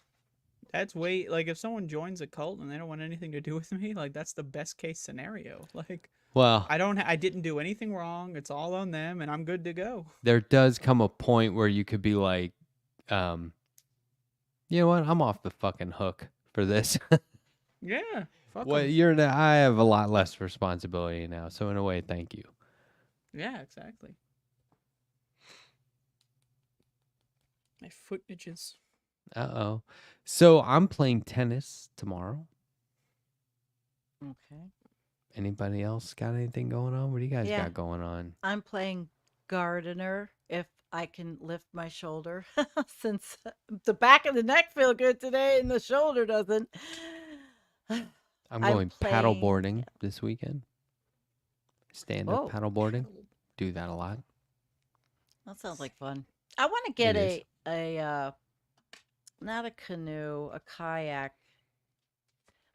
That's way like if someone joins a cult and they don't want anything to do with me, like that's the best case scenario. Like Well, I didn't do anything wrong. It's all on them, and I'm good to go. there does come a point where you could be like, you know what? I'm off the fucking hook for this. Yeah. Fuck Well, 'em. I have a lot less responsibility now, so in a way, thank you. Yeah, exactly. My foot itches. Uh-oh. So I'm playing tennis tomorrow. Okay. Anybody else got anything going on? What do you guys Yeah. got going on? I'm playing gardener if I can lift my shoulder since the back of the neck feel good today and the shoulder doesn't. I'm I'm going paddle playing- boarding this weekend. Stand-up Oh, paddle boarding. Do that a lot. That sounds like fun. I want to get It is. a not a canoe, a kayak.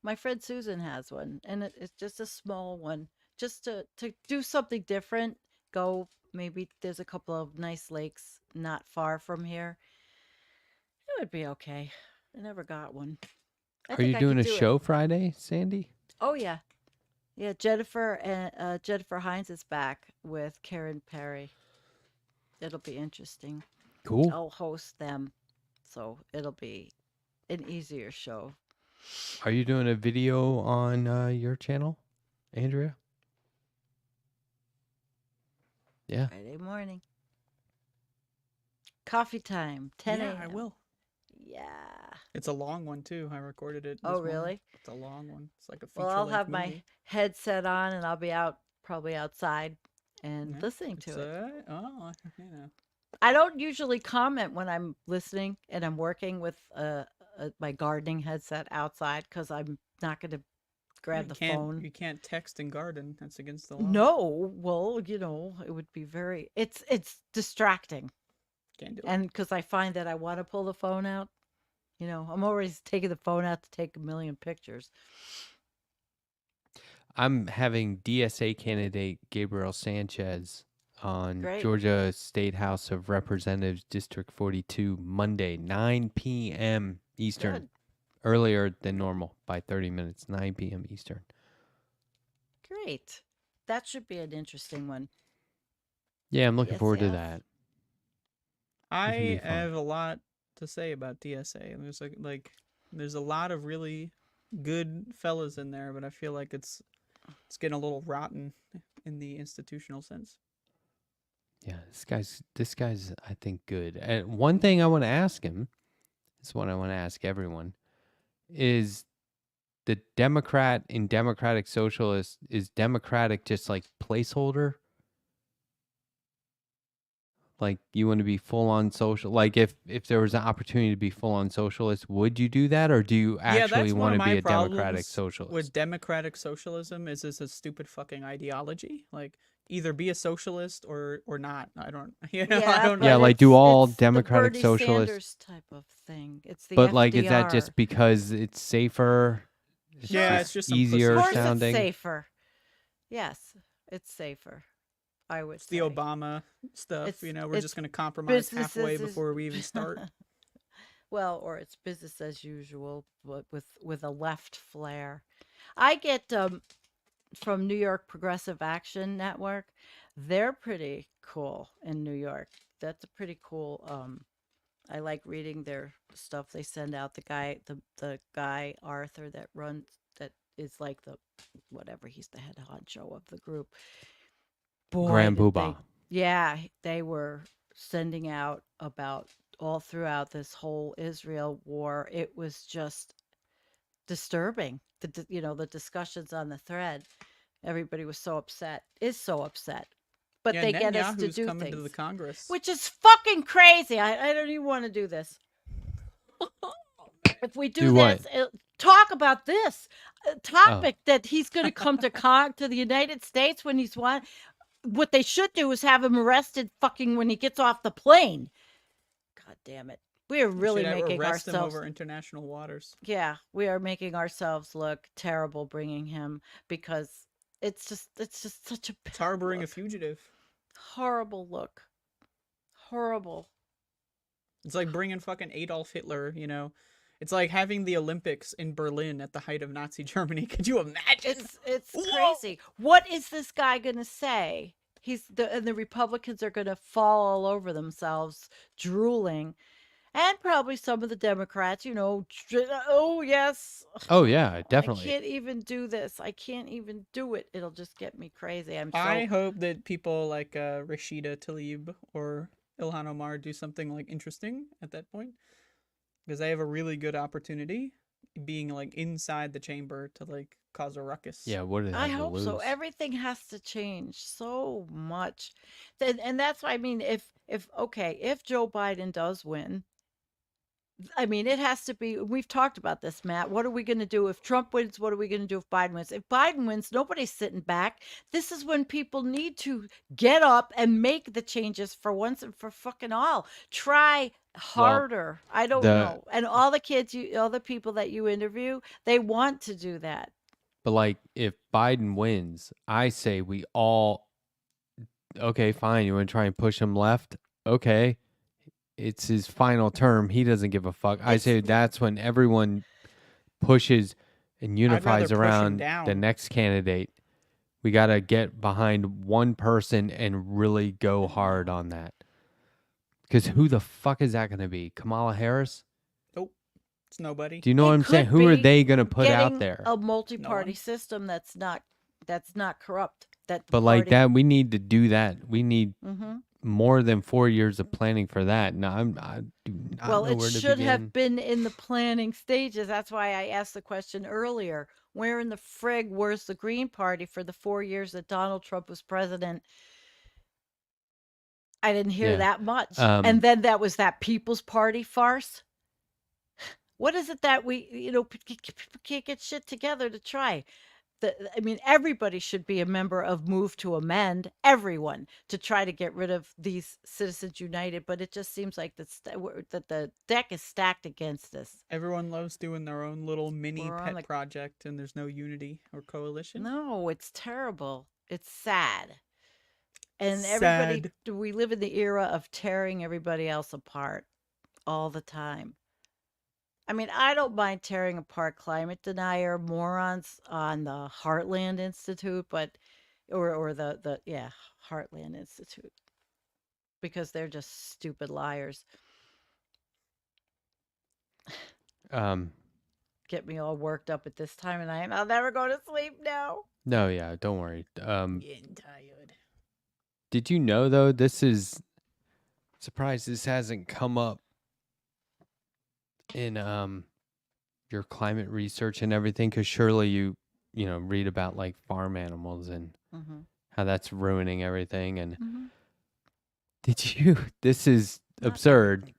My friend Susan has one, and it's just a small one, just to do something different. Go maybe there's a couple of nice lakes not far from here. It would be okay. I never got one. I Are think you I doing could a do it. show Friday, Sandy? Oh yeah, yeah. Jennifer Hines is back with Karen Perry. It'll be interesting. Cool. I'll host them, so it'll be an easier show. Are you doing a video on your channel, Andrea? Yeah. Friday morning. Coffee time, 10 Yeah, a.m. I will. Yeah. It's a long one too. I recorded it. Oh, this morning. really? It's a long one. It's like a feature. Well, I'll have my headset on and I'll be probably outside and listening to it. Oh, you know. I don't usually comment when I'm listening and I'm working with my gardening headset outside because I'm not going to grab the phone. You can't text and garden. That's against the law. No, well, it would be it's distracting. Can't do it. And because I find that I want to pull the phone out, I'm always taking the phone out to take a million pictures. I'm having DSA candidate Gabriel Sanchez on Great. Georgia State House of Representatives District 42 Monday, 9 p.m. Eastern. Good. Earlier than normal by 30 minutes, 9 p.m. Eastern. Great. That should be an interesting one. Yeah, I'm looking forward to yes. that. I be fun. have a lot to say about DSA. And there's there's a lot of really good fellas in there, but I feel like it's getting a little rotten in the institutional sense. Yeah, this guy's I think good. And one thing I want to ask him, this is what I want to ask everyone, is the Democrat in Democratic Socialist, is Democratic just like placeholder? Like you want to be full on social? Like if there was an opportunity to be full on socialist, would you do that, or do you actually want to be a Democratic Socialist? With democratic socialism, is this a stupid fucking ideology? Like either be a socialist or not. I don't. I don't know. Yeah, like do all it's Democratic the Bernie Socialists Sanders type of thing. It's the But like, is that FDR. just because it's safer? Yeah, it's just some easier Of course sounding. it's safer. Yes, it's safer. I would It's the say. Obama stuff. It's- we're it's just going to compromise halfway businesses- before we even start. Well, or it's business as usual, but with a left flair. I get from New York Progressive Action Network. They're pretty cool in New York. That's a pretty cool. I like reading their stuff they send out. The guy Arthur that is like the whatever. He's the head honcho of the group. Boy, Grand did Poobah. they were sending out about all throughout this whole Israel war. It was just disturbing. The discussions on the thread. Everybody was so upset. Is so upset. But Yeah, they get us to Netanyahu's do coming things, to the Congress. which is fucking crazy. I don't even want to do this. If we do what? this, talk about this topic that he's going to come to the United States when he's won. What they should do is have him arrested fucking when he gets off the plane. God damn it. We are really making arrest him ourselves over international waters. Yeah, we are making ourselves look terrible bringing him because it's just such a It's harboring look. a fugitive. Horrible look. horrible. It's like bringing fucking Adolf Hitler, you know. It's like having the Olympics in Berlin at the height of Nazi Germany. Could you imagine? It's Whoa! crazy. What is this guy gonna say? And the Republicans are gonna fall all over themselves, drooling, and probably some of the Democrats. Oh yes, Oh yeah, I definitely. can't even do this. I can't even do it. It'll just get me crazy. I hope that people like Rashida Tlaib or Ilhan Omar do something like interesting at that point, because they have a really good opportunity being like inside the chamber to like cause a ruckus. Yeah, what do they I have to hope lose? so. Everything has to change so much. And that's why I mean, if Joe Biden does win, I mean, it has to be. We've talked about this, Matt. What are we going to do if Trump wins? What are we going to do if Biden wins? If Biden wins, nobody's sitting back. This is when people need to get up and make the changes for once and for fucking all. Try harder. I don't know. And all the people that you interview, they want to do that. But like, if Biden wins, I say we all. Okay, fine. You want to try and push him left? Okay. It's his final term. He doesn't give a fuck. I say that's when everyone pushes and unifies around the next candidate. We got to get behind one person and really go hard on that. Because who the fuck is that going to be? Kamala Harris? Nope. It's nobody. Do you know what I'm saying? Who are they going to put out there? A multi-party system that's not corrupt. But like that, we need to do that. We need more than 4 years of planning for that. No, I do not know where to begin. Well, it should have been in the planning stages. That's why I asked the question earlier. Where in the frig was the Green Party for the 4 years that Donald Trump was president? I didn't hear that much. And then that was that People's Party farce. What is it that we, can't get shit together to try? I mean, everybody should be a member of Move to Amend, everyone, to try to get rid of these Citizens United. But it just seems like that the deck is stacked against us. Everyone loves doing their own little mini pet project, and there's no unity or coalition. No, it's terrible. It's sad. And everybody, we live in the era of tearing everybody else apart all the time. I mean, I don't mind tearing apart climate denier morons on the Heartland Institute, or the Heartland Institute, because they're just stupid liars. Get me all worked up at this time of night, and I'll never go to sleep now. No, yeah, don't worry. Getting tired. Did you know though? This is surprised this hasn't come up in your climate research and everything, because surely you read about like farm animals and how that's ruining everything. And did you? This is absurd.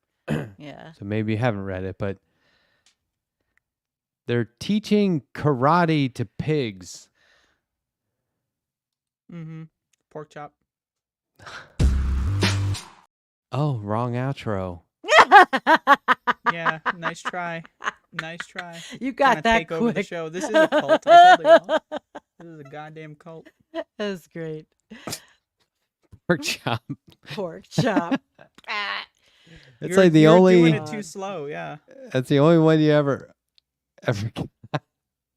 Yeah. So maybe you haven't read it, but they're teaching karate to pigs. Pork chop. Oh, wrong outro. Yeah, nice try. Nice try. You got that take quick. Over the show. This is a cult. I told you all. This is a goddamn cult. That's great. Pork chop. Pork chop. It's like the only. You're doing it too slow. Yeah. That's the only one you ever.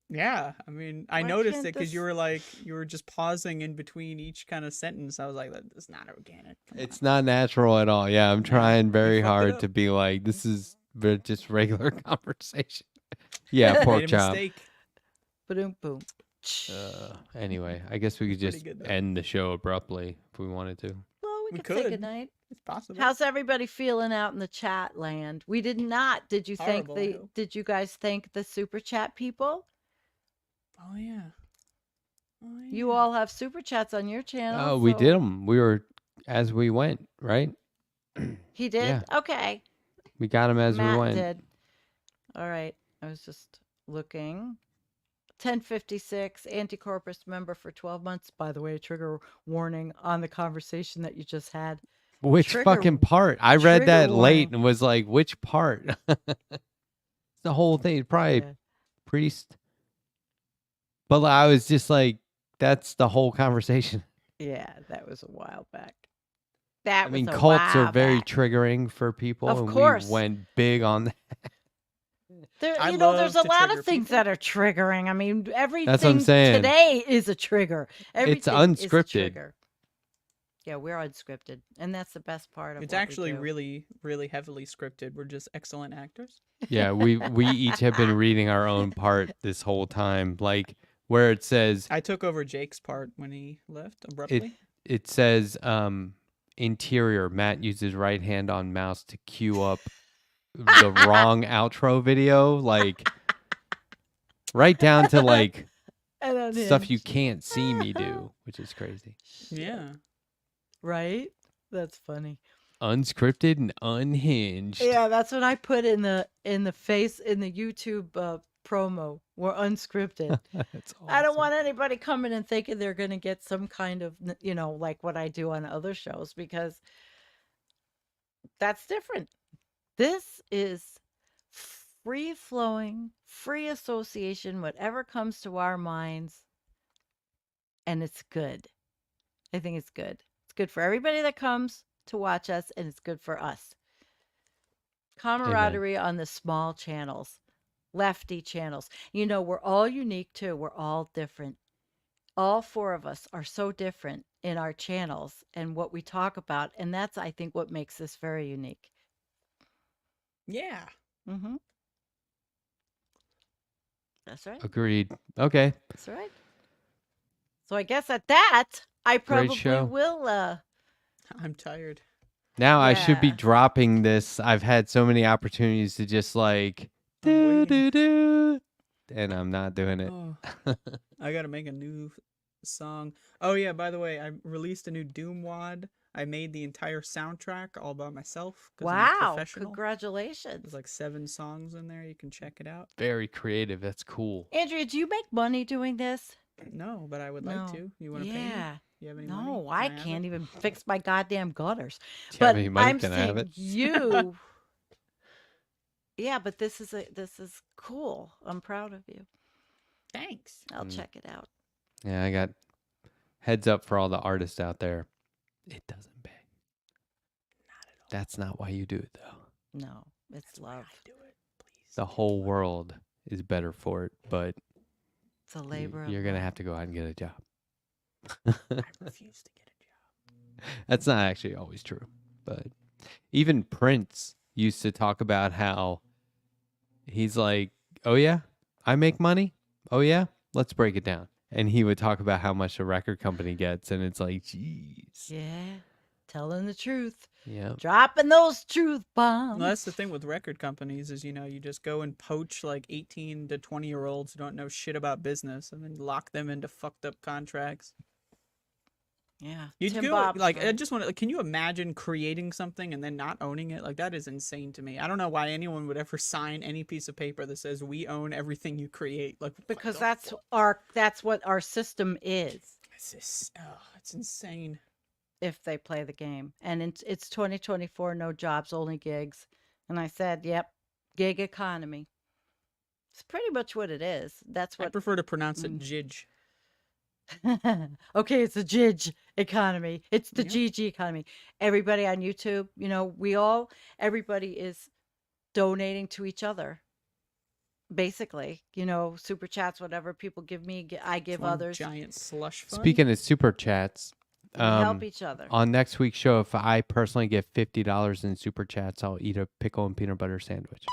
Yeah, I mean, I noticed it because you were just pausing in between each kind of sentence. I was like, that's not organic. It's not natural at all. Yeah, I'm trying very hard to be like, this is just regular conversation. Yeah, pork chop. Boom, boom. Anyway, I guess we could just end the show abruptly if we wanted to. Well, we could say goodnight. It's possible. How's everybody feeling out in the chat land? We did not. Did you Did you guys thank the super chat people? Oh yeah. You all have super chats on your channel. Oh, we did them. We were as we went, right? He did? Yeah. Okay. We got him as Matt we went. Did. All right. I was just looking. 1056, anti-corpus member for 12 months. By the way, trigger warning on the conversation that you just had. Which fucking part? I read that late and was like, which part? The whole thing. Probably priest. But I was just like, that's the whole conversation. Yeah, that was a while back. That I mean, was a cults are while very back. triggering for people, Of and course. we went big on that. There, I there's a love to lot trigger of things people. that are triggering. I mean, That's what I'm everything saying. today is a trigger. It's Everything is a unscripted. trigger. Yeah, we're unscripted, and that's the best part of It's what actually we do. really, really heavily scripted. We're just excellent actors. Yeah, we each have been reading our own part this whole time, like where it says I took over Jake's part when he left abruptly. it says interior. Matt uses right hand on mouse to queue up the wrong outro video, like right down to like And stuff you unhinged. can't see me do, which is crazy. Yeah. Right? That's funny. Unscripted and unhinged. Yeah, that's what I put in the YouTube promo. We're unscripted. That's awesome. I don't want anybody coming and thinking they're going to get some kind of, like what I do on other shows, because that's different. This is free flowing, free association, whatever comes to our minds. And it's good. I think it's good. It's good for everybody that comes to watch us, and it's good for us. Camaraderie on the small channels, lefty channels. We're all unique too. We're all different. All four of us are so different in our channels and what we talk about. And that's, I think, what makes this very unique. Yeah. Mm-hmm. That's right. Agreed. Okay. That's right. So I guess at that, I probably show. will. I'm tired. Now I should be Yeah. dropping this. I've had so many opportunities to just like I'm waiting. do, and I'm not doing it. Oh, I gotta make a new song. Oh yeah, by the way, I released a new Doom wad. I made the entire soundtrack all by myself. 'Cause I'm a Wow. professional. Congratulations. There's like 7 songs in there. You can check it out. Very creative. That's cool. Andrea, do you make money doing this? No, but I would like No. to. You want to pay me? Yeah. You have any money? No, Can I have can't it? even fix my goddamn gutters. Do you But have any money? I'm Can I have saying it? you. Yeah, but this is cool. I'm proud of you. Thanks. I'll check it out. Yeah, I got heads up for all the artists out there. It doesn't pay. Not at all. That's not why you do it, though. No, it's That's why love. I do it. Please. The whole world is better for it, but It's a labor of you're gonna love. have to go out and get a job. I refuse to get a job. That's not actually always true, but even Prince used to talk about how he's like, "Oh yeah, I make money. Oh yeah, let's break it down." And he would talk about how much a record company gets, and it's like, "Jeez." Yeah, telling the truth. Yeah. Dropping those truth bombs. Well, that's the thing with record companies is, you just go and poach like 18 to 20-year-olds who don't know shit about business and then lock them into fucked up contracts. Yeah. You Tim do Bob's like I right. just want to can you imagine creating something and then not owning it? Like that is insane to me. I don't know why anyone would ever sign any piece of paper that says we own everything you create. Like what Because the fuck? that's what our system is. It's insane. If they play the game. And it's 2024, no jobs, only gigs. And I said, yep, gig economy. It's pretty much what it is. That's I what. prefer to pronounce it jidge. Okay, it's a gij economy. It's the Yep. GG economy. Everybody on YouTube, everybody is donating to each other. Basically, super chats, whatever people give me, I give One others. giant slush fund. Speaking of super chats, We help each other. on next week's show, if I personally get $50 in super chats, I'll eat a pickle and peanut butter sandwich.